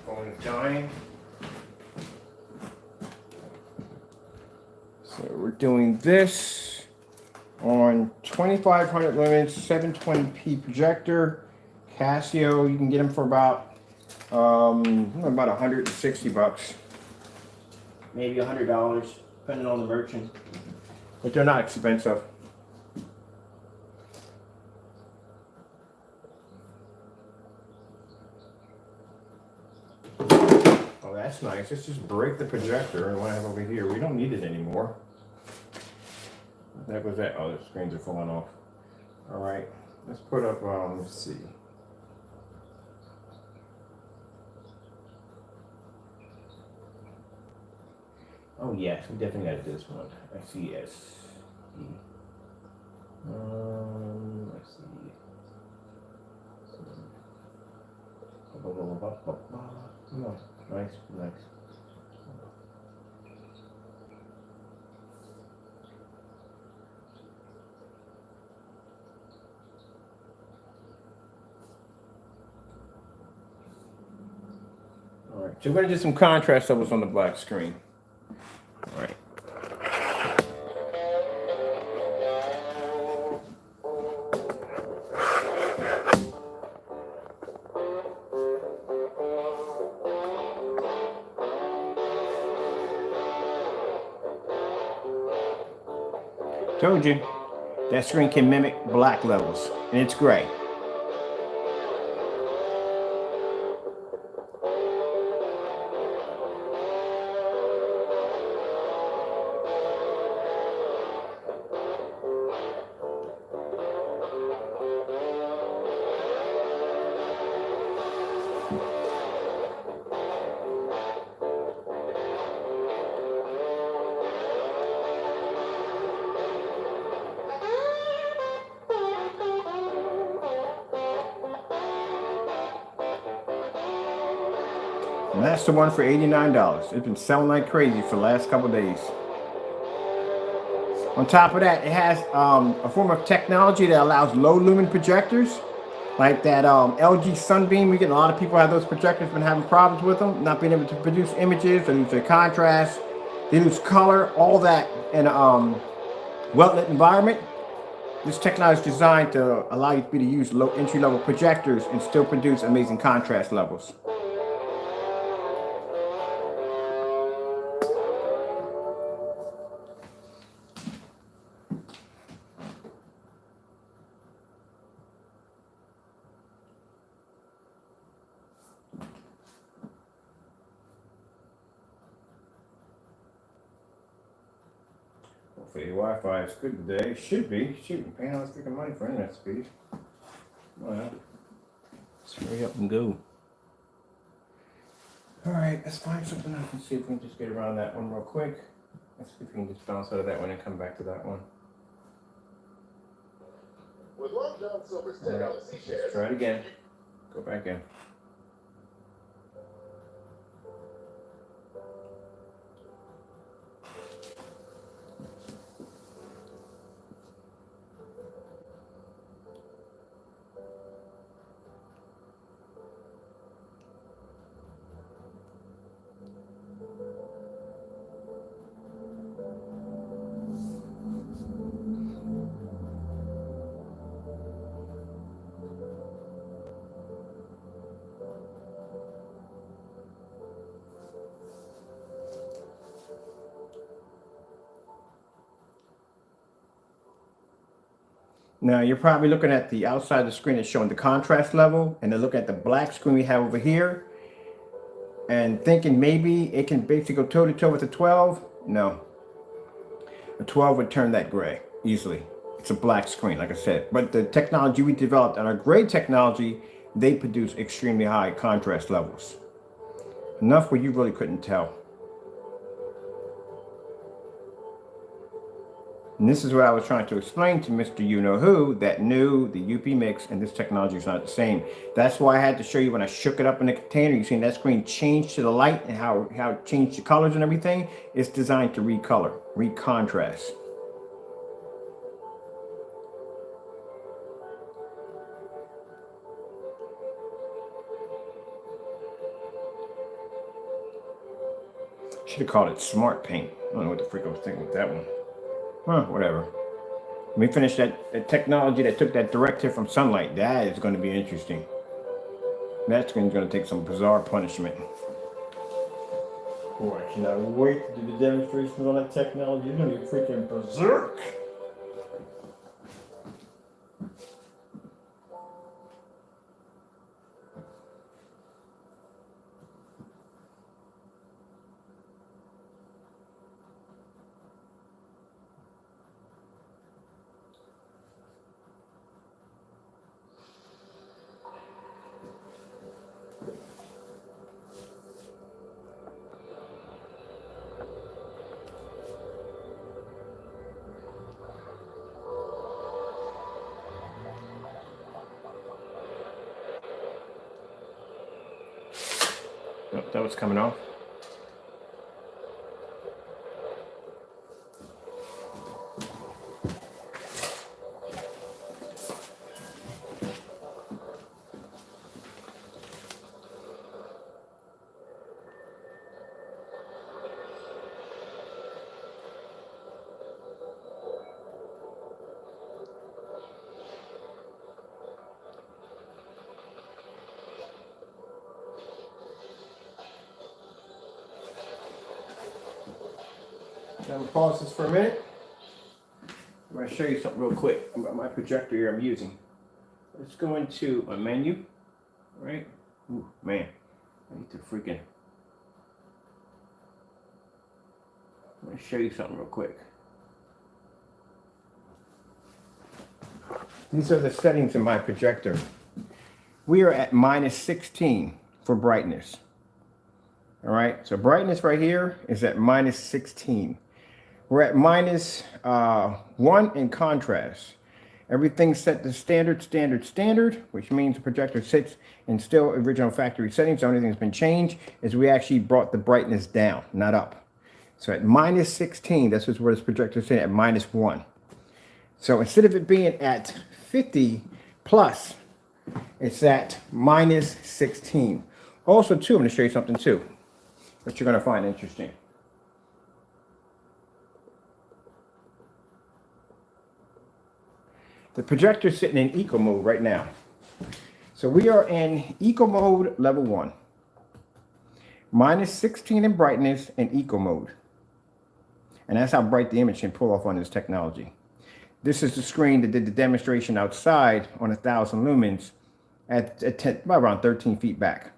Phone is dying. So we're doing this on 2500 lumens, 720p projector, Casio. You can get them for about 160 bucks, maybe $100, depending on the merchant. But they're not expensive. Oh, that's nice. Let's just break the projector and what I have over here. We don't need it anymore. That was that. Oh, the screens are falling off. All right, let's put up. Let's see. Oh yes, we definitely got this one. SES. Let's see. No, nice, nice. All right, so we're gonna do some contrast levels on the black screen. All right. Told you, that screen can mimic black levels, and it's gray. And that's the one for $89. It's been selling like crazy for the last couple days. On top of that, it has a form of technology that allows low lumen projectors, like that LG Sunbeam. We get a lot of people have those projectors, been having problems with them, not being able to produce images, they lose their contrast, they lose color, all that in a well-lit environment. This technology is designed to allow you to use low entry-level projectors and still produce amazing contrast levels. Hopefully the Wi-Fi is good today. It should be. Shoot, paying all this freaking money for internet speed. Well, let's hurry up and go. Alright, let's find something else and see if we can just get around that one real quick. Let's see if we can just bounce out of that one and come back to that one.
With Long John Silver's
Let's try it again. Go back in. Now you're probably looking at the outside of the screen that's showing the contrast level, and then look at the black screen we have over here and thinking maybe it can basically go toe to toe with the 12. No, a 12 would turn that gray easily. It's a black screen, like I said, but the technology we developed and our gray technology, they produce extremely high contrast levels, enough where you really couldn't tell. And this is what I was trying to explain to Mr. You-Know-Who, that knew the UP mix and this technology is not the same. That's why I had to show you when I shook it up in the container. You seen that screen change to the light and how it changed the colors and everything. It's designed to recolor, recontrast. Should have called it Smart Paint. I don't know what the freak I was thinking with that one. Huh, whatever. Let me finish that technology that took that directive from sunlight. That is going to be interesting. That screen's going to take some bizarre punishment. Boy, I cannot wait to do the demonstrations on that technology. It's going to be freaking berserk. Oh, that was coming off. Now we'll pause this for a minute. I'm going to show you something real quick about my projector here I'm using. Let's go into a menu, right? Ooh, man, I need to freaking... I'm going to show you something real quick. These are the settings in my projector. We are at -16 for brightness. All right, so brightness right here is at -16. We're at -1 in contrast. Everything's set to standard, which means the projector sits in still original factory settings. The only thing that's been changed is we actually brought the brightness down, not up. So at -16, that's where this projector is sitting at -1. So instead of it being at 50 plus, it's at -16. Also, too, I'm going to show you something too, that you're going to find interesting. The projector is sitting in eco mode right now. So we are in eco mode level 1. -16 in brightness in eco mode. And that's how bright the image can pull off on this technology. This is the screen that did the demonstration outside on 1,000 lumens at around 13 feet back.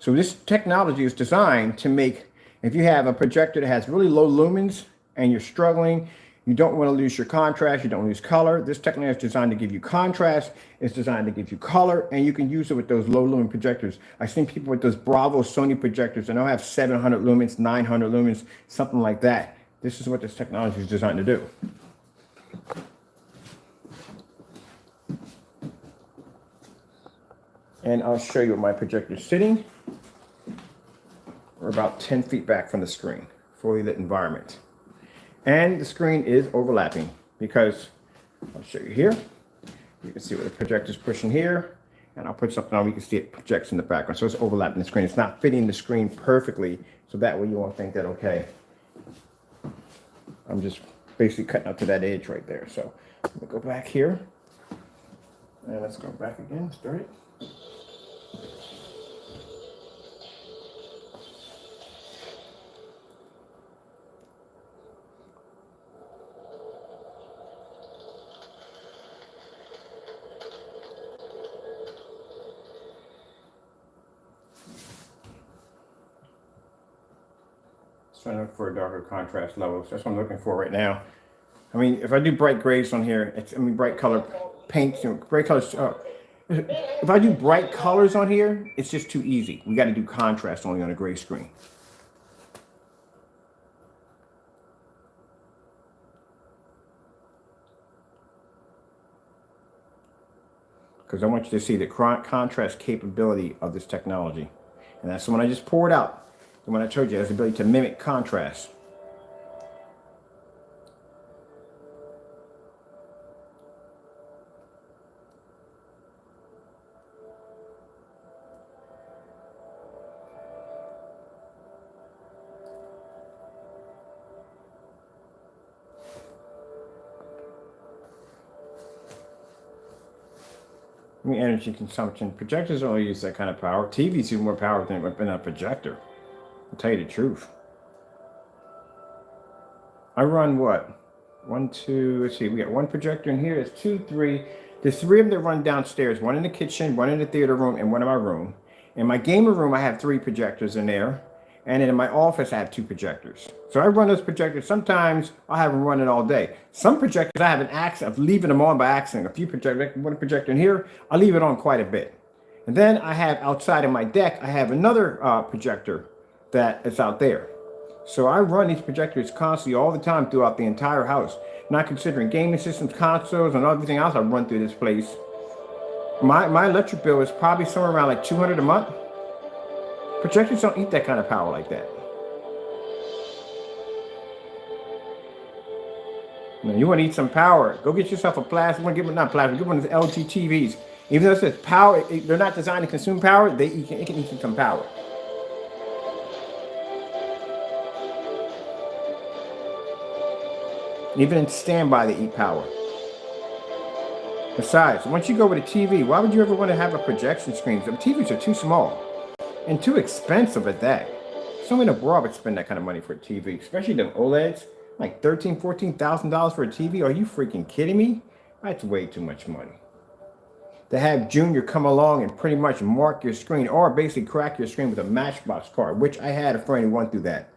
So this technology is designed to make, if you have a projector that has really low lumens and you're struggling, you don't want to lose your contrast, you don't lose color. This technology is designed to give you contrast, it's designed to give you color, and you can use it with those low lumen projectors. I've seen people with those Bravo Sony projectors, and they'll have 700 lumens, 900 lumens, something like that. This is what this technology is designed to do. And I'll show you where my projector is sitting. We're about 10 feet back from the screen, fully lit environment. And the screen is overlapping because I'll show you here. You can see where the projector is pushing here. And I'll put something on, you can see it projects in the background. So it's overlapping the screen. It's not fitting the screen perfectly. So that way you won't think that, okay, I'm just basically cutting out to that edge right there. So I'm gonna go back here. And let's go back again, start it. Trying to look for darker contrast levels. That's what I'm looking for right now. I mean, if I do bright grays on here, bright color paints, bright colors. If I do bright colors on here, it's just too easy. We got to do contrast only on a gray screen. Because I want you to see the contrast capability of this technology. And that's the one I just poured out. And when I told you, it has the ability to mimic contrast. I mean, energy consumption. Projectors only use that kind of power. TVs use more power than a projector. I'll tell you the truth. I run what? Let's see, we got one projector in here. There's two, three. There's three of them that run downstairs. One in the kitchen, one in the theater room, and one in my room. In my gamer room, I have 3 projectors in there. And then in my office, I have 2 projectors. So I run those projectors. Sometimes I'll have them running all day. Some projectors, I have an accident of leaving them on by accident. A few projectors, one projector in here, I leave it on quite a bit. And then I have outside of my deck, I have another projector that is out there. So I run these projectors constantly all the time throughout the entire house. Not considering gaming systems, consoles, and everything else I run through this place. My electric bill is probably somewhere around like $200 a month. Projectors don't eat that kind of power like that. Now, you want to eat some power, go get yourself a plastic one, not plastic, get one of those LG TVs. Even though it says power, they're not designed to consume power, it can eat some power. Even in standby, they eat power. Besides, once you go with a TV, why would you ever want to have a projection screen? The TVs are too small and too expensive at that. Someone abroad would spend that kind of money for a TV, especially the OLEDs, like $13,000, $14,000 for a TV. Are you freaking kidding me? That's way too much money. To have Junior come along and pretty much mark your screen or basically crack your screen with a Matchbox car, which I had a friend who went through that.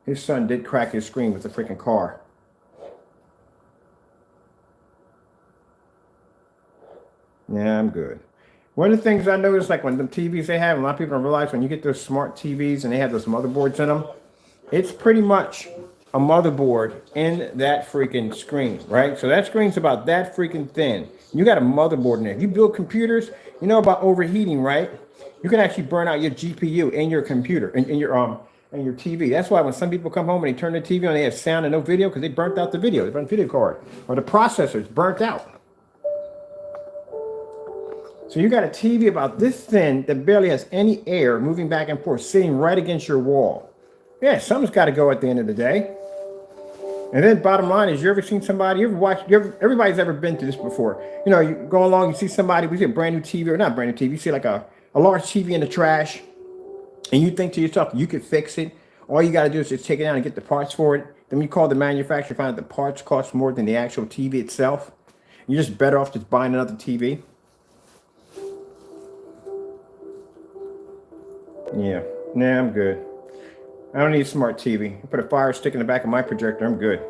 His son did crack his screen with a freaking car. Yeah, I'm good. One of the things I noticed, like when the TVs they have, a lot of people don't realize when you get those smart TVs and they have those motherboards in them, it's pretty much a motherboard in that freaking screen, right? So that screen's about that freaking thin. You got a motherboard in there. If you build computers, you know about overheating, right? You can actually burn out your GPU in your computer, in your TV. That's why when some people come home and they turn the TV on, they have sound and no video because they burnt out the video. They burnt the video card or the processor's burnt out. So you got a TV about this thin that barely has any air moving back and forth, sitting right against your wall. Yeah, something's got to go at the end of the day. And then bottom line is, you ever seen somebody, everybody's ever been through this before. You know, you go along, you see somebody, we see a brand new TV, or not brand new TV, you see like a large TV in the trash, and you think to yourself, you could fix it. All you got to do is just take it down and get the parts for it. Then you call the manufacturer, find out the parts cost more than the actual TV itself. You're just better off just buying another TV. Yeah, nah, I'm good. I don't need a smart TV. I put a fire stick in the back of my projector, I'm good.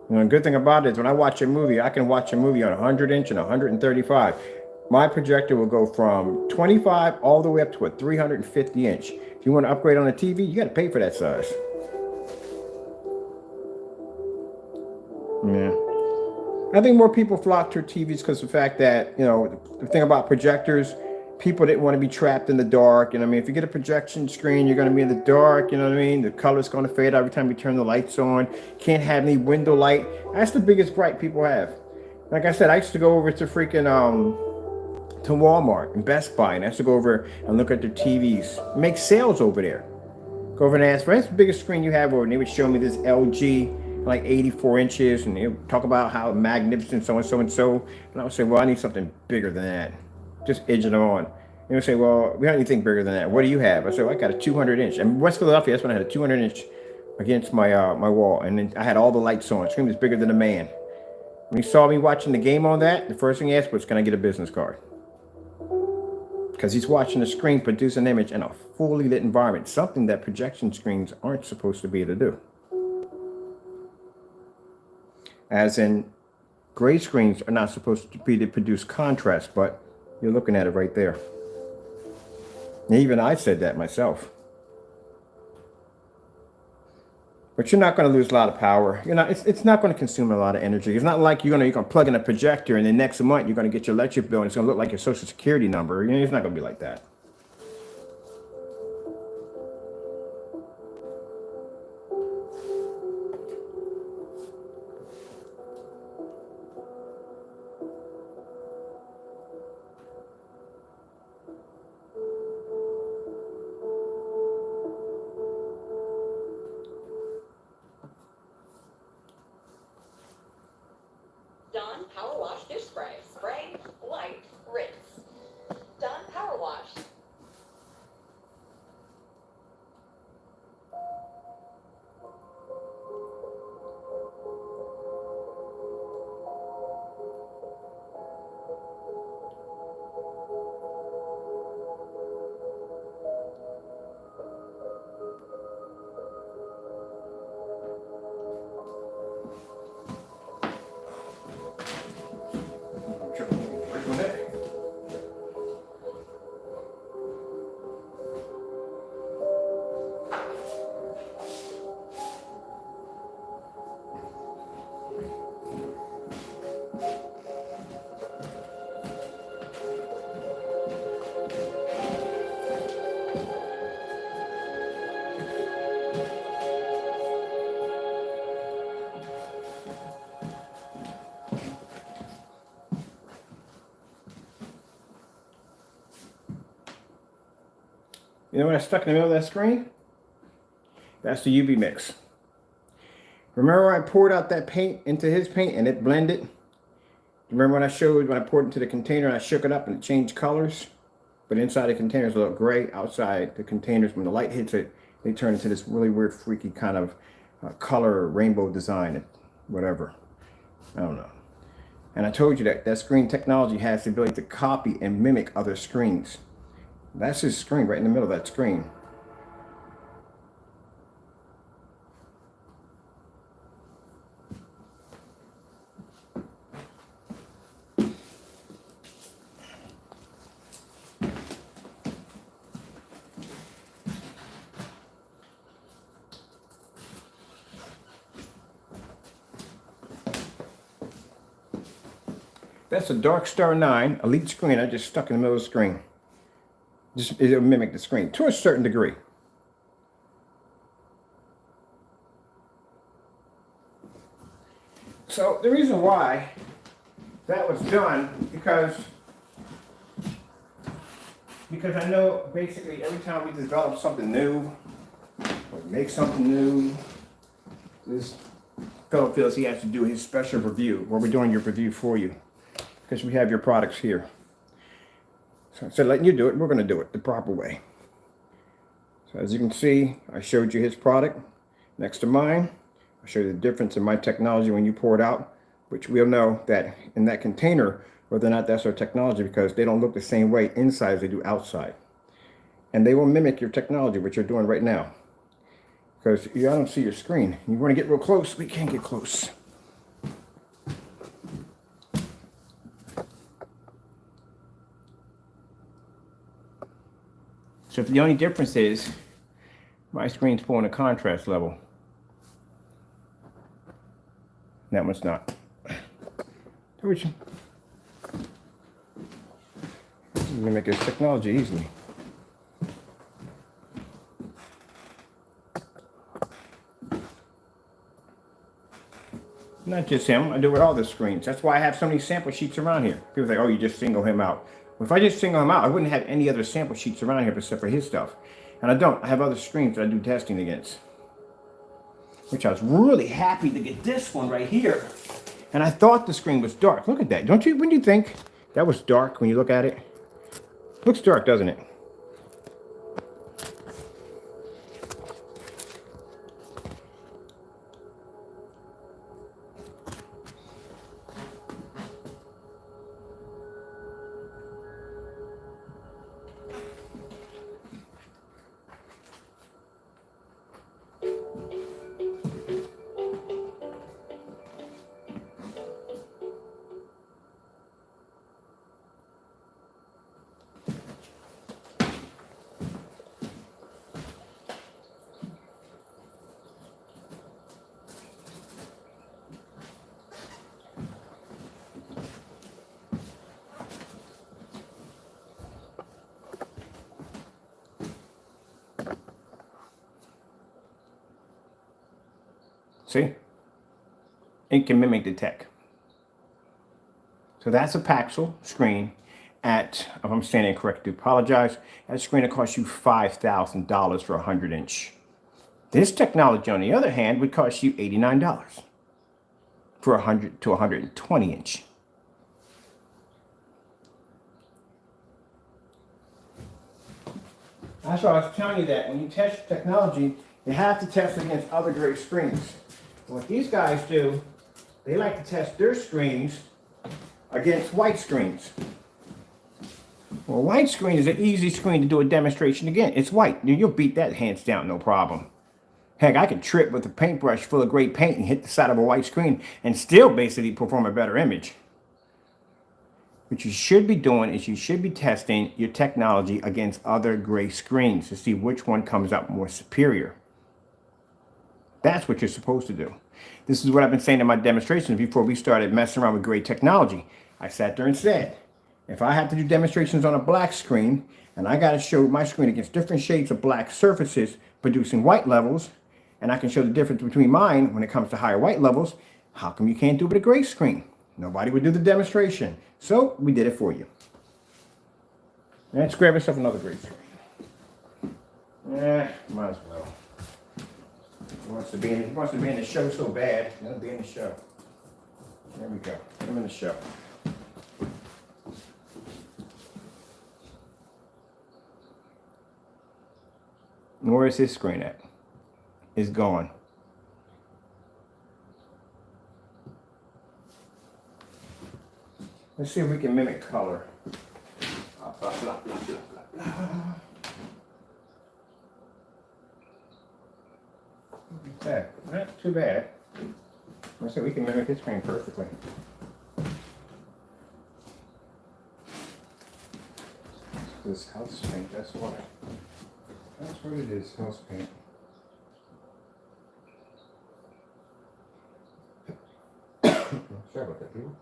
You know, the good thing about it is when I watch a movie, I can watch a movie on 100-inch and 135. My projector will go from 25 all the way up to a 350-inch. If you want to upgrade on a TV, you got to pay for that size. Yeah. I think more people flock to TVs because of the fact that, you know, the thing about projectors, people didn't want to be trapped in the dark. You know what I mean? If you get a projection screen, you're going to be in the dark. You know what I mean? The color's going to fade every time you turn the lights on. Can't have any window light. That's the biggest gripe people have. Like I said, I used to go over to freaking to Walmart and Best Buy, and I used to go over and look at their TVs. Make sales over there. Go over and ask for, that's the biggest screen you have over, and they would show me this LG, like 84 inches, and they would talk about how magnificent so and so and so. And I would say, well, I need something bigger than that. Just edging them on. They would say, well, we don't need anything bigger than that. What do you have? I said, well, I got a 200 inch. And West Philadelphia, that's when I had a 200 inch against my my wall, and then I had all the lights on. The screen was bigger than a man. When he saw me watching the game on that, the first thing he asked was, can I get a business card? Because he's watching the screen produce an image in a fully lit environment, something that projection screens aren't supposed to be able to do. As in, gray screens are not supposed to be to produce contrast, but you're looking at it right there. And even I said that myself. But you're not going to lose a lot of power. You're not. It's not going to consume a lot of energy. It's not like you're going to plug in a projector and then next month you're going to get your electric bill and it's going to look like your social security number. You know, it's not going to be like that.
Dawn Power Wash Dish Spray. Spray, light, rinse. Dawn Power Wash.
You know what I stuck in the middle of that screen? That's the UV mix. Remember when I poured out that paint into his paint and it blended? Remember when I showed when I poured it into the container and I shook it up and it changed colors? But inside the containers a little gray. Outside the containers, when the light hits it, they turn into this really weird, freaky kind of color rainbow design, whatever. I don't know. And I told you that that screen technology has the ability to copy and mimic other screens. That's his screen right in the middle of that screen. That's a Dark Star 9 Elite screen I just stuck in the middle of the screen. Just it'll mimic the screen to a certain degree. So the reason why that was done because I know basically every time we develop something new or make something new, this fellow feels he has to do his special review, where we're doing your review for you because we have your products here. So instead of letting you do it, we're going to do it the proper way. So as you can see, I showed you his product next to mine. I showed you the difference in my technology when you pour it out, which we'll know that in that container, whether or not that's our technology, because they don't look the same way inside as they do outside. And they will mimic your technology, what you're doing right now. Because I don't see your screen. You want to get real close, we can't get close. So the only difference is my screen's pulling a contrast level. That one's not. Which mimic this technology easily. Not just him, I do it with all the screens. That's why I have so many sample sheets around here. People say, oh, you just single him out. Well, if I just single him out, I wouldn't have any other sample sheets around here except for his stuff. And I don't. I have other screens that I do testing against. Which I was really happy to get this one right here. And I thought the screen was dark. Look at that. Wouldn't you think that was dark when you look at it? Looks dark, doesn't it? See? It can mimic the tech. So that's a Paxel screen at, if I'm saying it correctly, apologize. That screen will cost you $5,000 for a 100-inch. This technology, on the other hand, would cost you $89 for a 100 to 120-inch. That's why I was telling you that when you test technology, you have to test against other great screens. What these guys do, they like to test their screens against white screens. Well, white screen is an easy screen to do a demonstration again. It's white. You'll beat that hands down, no problem. Heck, I could trip with a paintbrush full of great paint and hit the side of a white screen and still basically perform a better image. What you should be doing is you should be testing your technology against other gray screens to see which one comes up more superior. That's what you're supposed to do. This is what I've been saying in my demonstrations before we started messing around with gray technology. I sat there and said, if I have to do demonstrations on a black screen and I got to show my screen against different shades of black surfaces producing white levels, and I can show the difference between mine when it comes to higher white levels, how come you can't do it with a gray screen? Nobody would do the demonstration. So we did it for you. Let's grab yourself another gray screen. Might as well. He wants to be in the show so bad. He'll be in the show. There we go. Put him in the show. And where is his screen at? It's gone. Let's see if we can mimic color. Blah, blah, blah, blah, blah, blah. Okay, not too bad. Let's see, we can mimic his screen perfectly. This house paint, that's why. That's what it is, house paint. Sorry about that, people.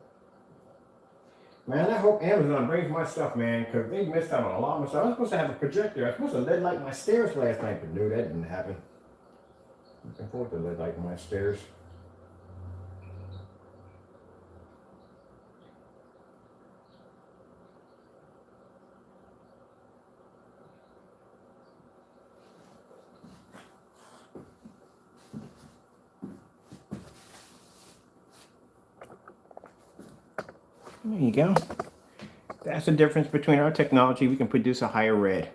Man, I hope Amazon brings my stuff, man, because they missed out on a lot of my stuff. I was supposed to have a projector. I was supposed to LED light my stairs last night, but no, that didn't happen. Looking forward to LED light my stairs. There you go. That's the difference between our technology. We can produce a higher red.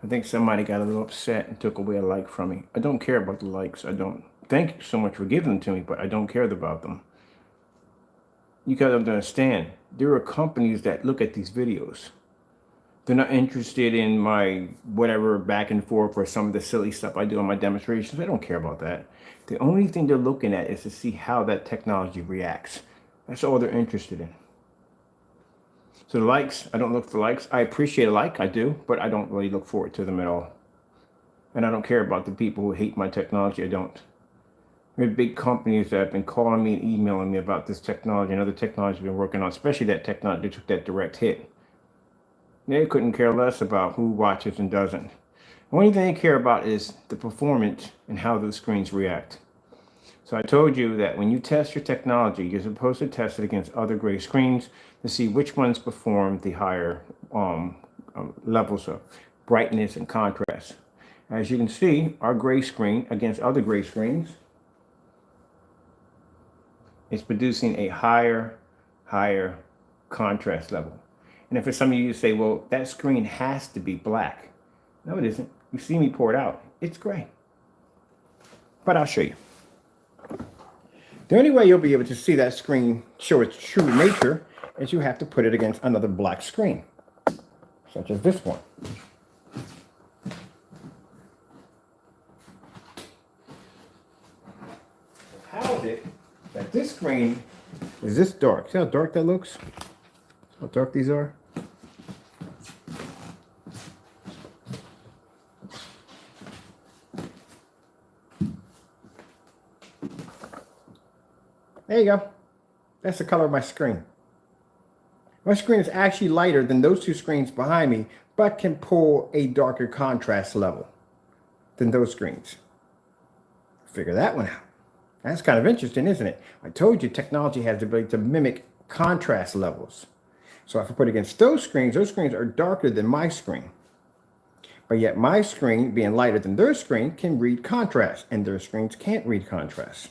I think somebody got a little upset and took away a like from me. I don't care about the likes. I don't. Thank you so much for giving them to me, but I don't care about them. You gotta understand, there are companies that look at these videos. They're not interested in my whatever back and forth or some of the silly stuff I do on my demonstrations. They don't care about that. The only thing they're looking at is to see how that technology reacts. That's all they're interested in. So the likes, I don't look for likes. I appreciate a like, I do, but I don't really look forward to them at all. And I don't care about the people who hate my technology. I don't. There are big companies that have been calling me and emailing me about this technology and other technology I've been working on, especially that technology that took that direct hit. They couldn't care less about who watches and doesn't. The only thing they care about is the performance and how those screens react. So I told you that when you test your technology, you're supposed to test it against other gray screens to see which ones perform the higher levels of brightness and contrast. As you can see, our gray screen against other gray screens is producing a higher contrast level. And for some of you say, well, that screen has to be black. No, it isn't. You see me pour it out. It's gray. But I'll show you. The only way you'll be able to see that screen show its true nature is you have to put it against another black screen, such as this one. How is it that this screen is this dark? See how dark that looks? How dark these are? There you go. That's the color of my screen. My screen is actually lighter than those two screens behind me, but can pull a darker contrast level than those screens. Figure that one out. That's kind of interesting, isn't it? I told you technology has the ability to mimic contrast levels. So if I put it against those screens are darker than my screen. But yet my screen, being lighter than their screen, can read contrast, and their screens can't read contrast.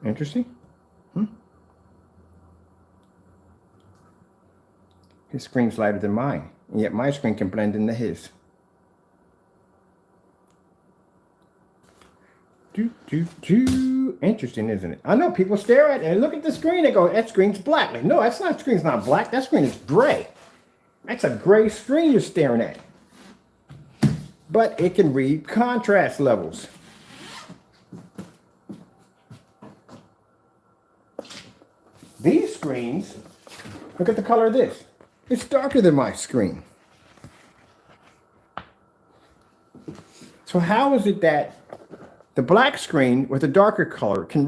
Interesting? His screen's lighter than mine, and yet my screen can blend into his. Interesting, isn't it? I know people stare at it and look at the screen and go, that screen's black. Like, no, that screen's not black. That screen is gray. That's a gray screen you're staring at. But it can read contrast levels. These screens, look at the color of this. It's darker than my screen. So how is it that the black screen with a darker color can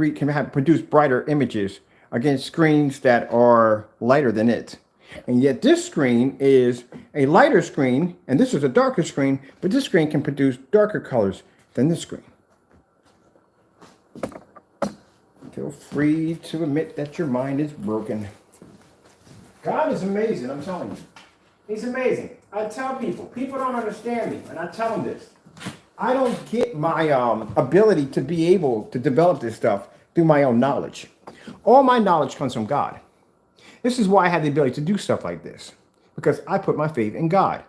produce brighter images against screens that are lighter than it? And yet this screen is a lighter screen, and this is a darker screen, but this screen can produce darker colors than this screen. Feel free to admit that your mind is broken. God is amazing, I'm telling you. He's amazing. I tell people don't understand me, and I tell them this. I don't get my ability to be able to develop this stuff through my own knowledge. All my knowledge comes from God. This is why I have the ability to do stuff like this, because I put my faith in God.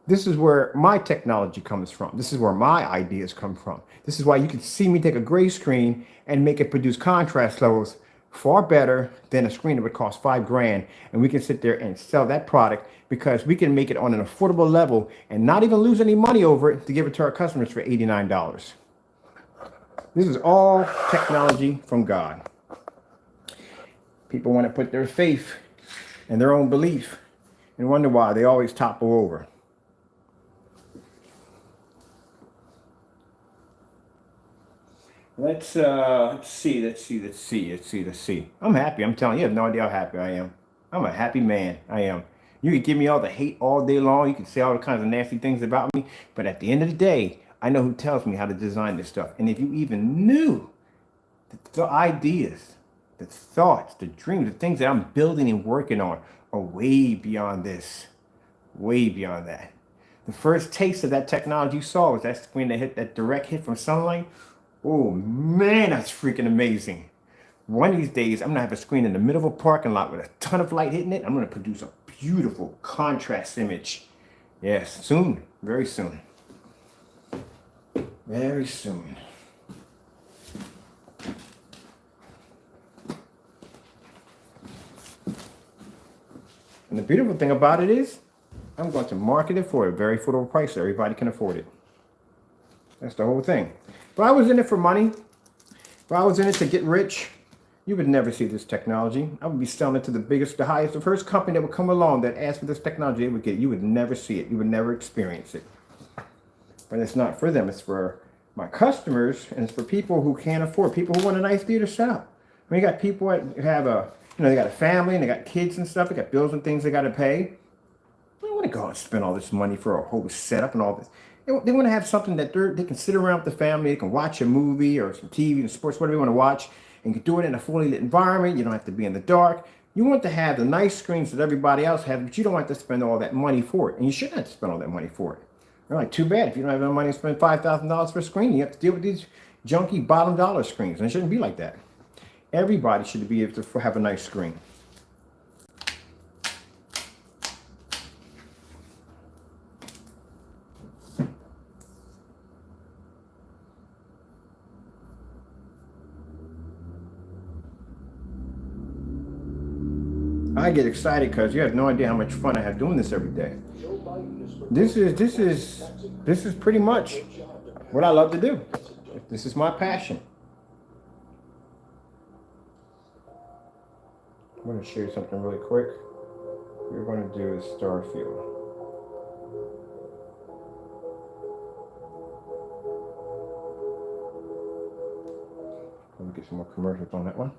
This is where my technology comes from. This is where my ideas come from. This is why you can see me take a gray screen and make it produce contrast levels far better than a screen that would cost $5,000. And we can sit there and sell that product because we can make it on an affordable level and not even lose any money over it to give it to our customers for $89. This is all technology from God. People want to put their faith in their own belief and wonder why they always topple over. Let's see. I'm happy. I'm telling you, you have no idea how happy I am. I'm a happy man. I am. You can give me all the hate all day long. You can say all kinds of nasty things about me. But at the end of the day, I know who tells me how to design this stuff. And if you even knew the ideas, the thoughts, the dreams, the things that I'm building and working on are way beyond this. Way beyond that. The first taste of that technology you saw was that screen that hit that direct hit from sunlight. Oh man, that's freaking amazing. One of these days, I'm gonna have a screen in the middle of a parking lot with a ton of light hitting it. I'm gonna produce a beautiful contrast image. Yes, soon, very soon. Very soon. And the beautiful thing about it is, I'm going to market it for a very affordable price so everybody can afford it. That's the whole thing. If I was in it for money, if I was in it to get rich, you would never see this technology. I would be selling it to the highest, the first company that would come along that asked for this technology, they would get it. You would never see it. You would never experience it. But it's not for them. It's for my customers, and it's for people who can't afford, people who want a nice theater setup. I mean, you got people that have they got a family and they got kids and stuff. They got bills and things they got to pay. They don't want to go out and spend all this money for a whole setup and all this. They want to have something that they can sit around with the family. They can watch a movie or some TV and sports, whatever you want to watch, and you can do it in a fully lit environment. You don't have to be in the dark. You want to have the nice screens that everybody else has, but you don't want to spend all that money for it. And you shouldn't have to spend all that money for it. They're like, too bad. If you don't have enough money to spend $5,000 for a screen, you have to deal with these junky bottom dollar screens. And it shouldn't be like that. Everybody should be able to have a nice screen. I get excited because you have no idea how much fun I have doing this every day. This is pretty much what I love to do. This is my passion. I'm going to show you something really quick. What we're going to do is Starfield. Let me get some more commercials on that one.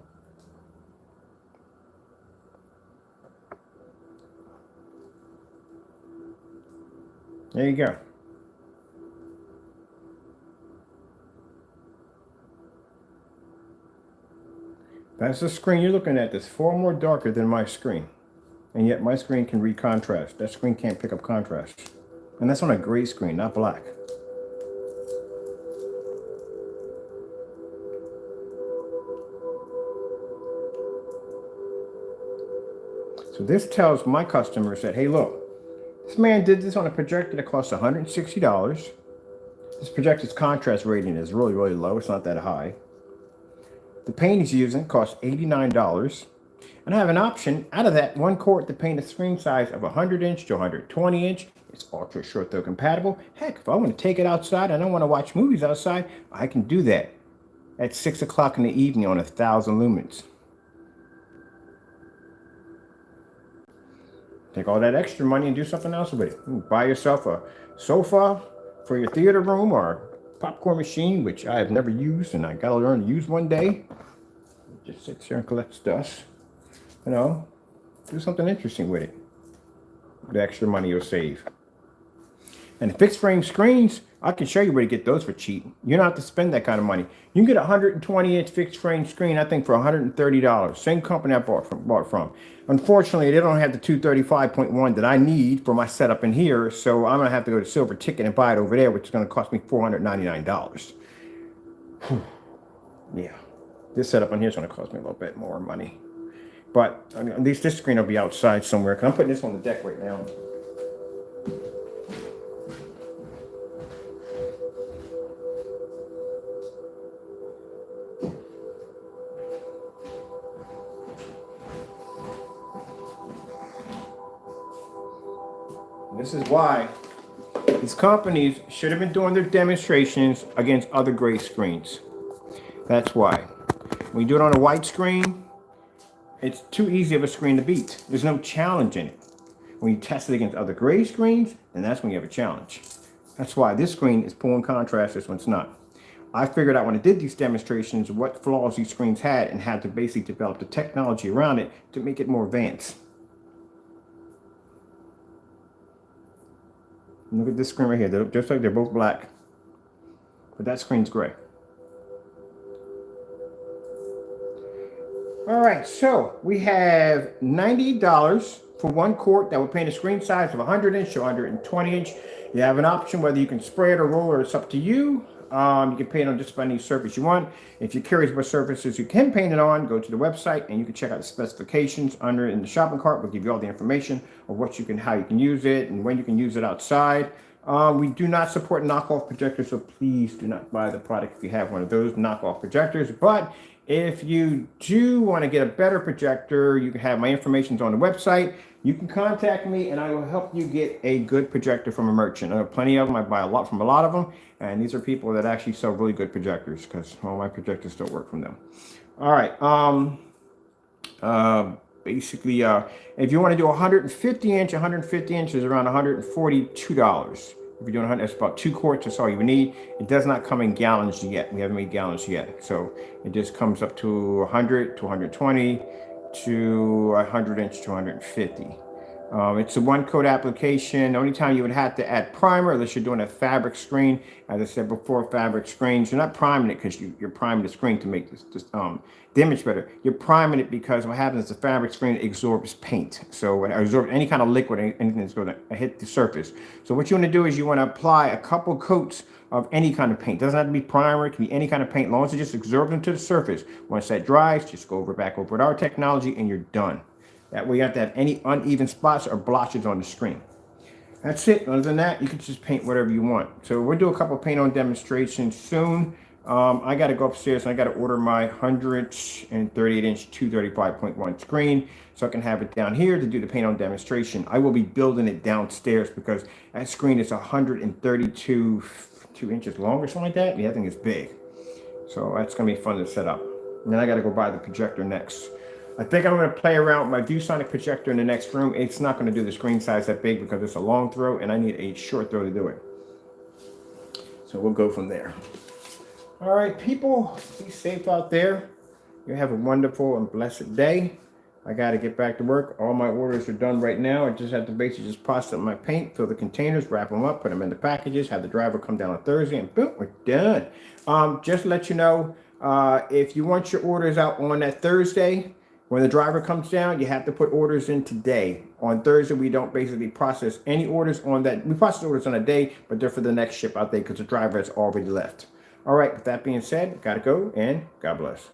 There you go. That's the screen you're looking at. That's far more darker than my screen. And yet my screen can read contrast. That screen can't pick up contrast. And that's on a gray screen, not black. So this tells my customers that, hey, look, this man did this on a projector that costs $160. This projector's contrast rating is really, really low. It's not that high. The paint he's using costs $89. And I have an option out of that one quart to paint a screen size of 100 inch to 120 inch. It's ultra short throw compatible. Heck, if I want to take it outside and I want to watch movies outside, I can do that at 6 o'clock in the evening on 1,000 lumens. Take all that extra money and do something else with it. Buy yourself a sofa for your theater room or popcorn machine, which I have never used and I gotta learn to use one day. It just sits here and collects dust. You know, do something interesting with it. The extra money you'll save. And fixed frame screens, I can show you where to get those for cheap. You don't have to spend that kind of money. You can get a 120 inch fixed frame screen, I think, for $130. Same company I bought from. Unfortunately, they don't have the 235.1 that I need for my setup in here, so I'm gonna have to go to Silver Ticket and buy it over there, which is gonna cost me $499. Yeah, this setup in here is gonna cost me a little bit more money. But I mean, at least this screen will be outside somewhere, because I'm putting this on the deck right now. This is why these companies should have been doing their demonstrations against other gray screens. That's why. When you do it on a white screen, it's too easy of a screen to beat. There's no challenge in it. When you test it against other gray screens, then that's when you have a challenge. That's why this screen is pulling contrast, this one's not. I figured out when I did these demonstrations what flaws these screens had and had to basically develop the technology around it to make it more advanced. Look at this screen right here. They're just like they're both black, but that screen's gray. All right, so we have $90 for one quart that will paint a screen size of 100 inch to 120 inch. You have an option whether you can spray it or roll it. It's up to you. You can paint on just about any surface you want. If you're curious what surfaces you can paint it on, go to the website and you can check out the specifications under in the shopping cart. We'll give you all the information of what you can, how you can use it, and when you can use it outside. We do not support knockoff projectors, so please do not buy the product if you have one of those knockoff projectors. But if you do want to get a better projector, you can have my information on the website. you can contact me and I will help you get a good projector from a merchant. I have plenty of them. I buy a lot from a lot of them. And these are people that actually sell really good projectors because all my projectors still work from them. All right. Basically, if you want to do 150 inch, 150 inches around $142. If you're doing 100, that's about 2 quarts. That's all you need. It does not come in gallons yet. We haven't made gallons yet. So it just comes up to 100 to 120 to 100 inch to 150. It's a 1-coat application. The only time you would have to add primer, unless you're doing a fabric screen. As I said before, fabric screens, you're not priming it because you're priming the screen to make the image better. You're priming it because what happens is the fabric screen absorbs paint. So it absorbs any kind of liquid, anything that's going to hit the surface. So what you want to do is you want to apply a couple coats of any kind of paint. It doesn't have to be primer. It can be any kind of paint, as long as it just absorbs into the surface. Once that dries, just go back over with our technology and you're done. That way you have to have any uneven spots or blotches on the screen. That's it. Other than that, you can just paint whatever you want. So we'll do a couple paint on demonstrations soon. I got to go upstairs and I got to order my 138 inch 235.1 screen so I can have it down here to do the paint on demonstration. I will be building it downstairs because that screen is 132 inches long or something like that. Yeah, I think it's big. So that's going to be fun to set up. And then I got to go buy the projector next. I think I'm going to play around with my ViewSonic projector in the next room. It's not going to do the screen size that big because it's a long throw and I need a short throw to do it. So we'll go from there. All right, people, be safe out there. You have a wonderful and blessed day. I got to get back to work. All my orders are done right now. I just have to basically just process my paint, fill the containers, wrap them up, put them in the packages, have the driver come down on Thursday, and boom, we're done. Just to let you know, if you want your orders out on that Thursday, when the driver comes down, you have to put orders in today. On Thursday, we don't basically process any orders on that. We process orders on a day, but they're for the next ship out there because the driver has already left. All right, with that being said, gotta go and God bless.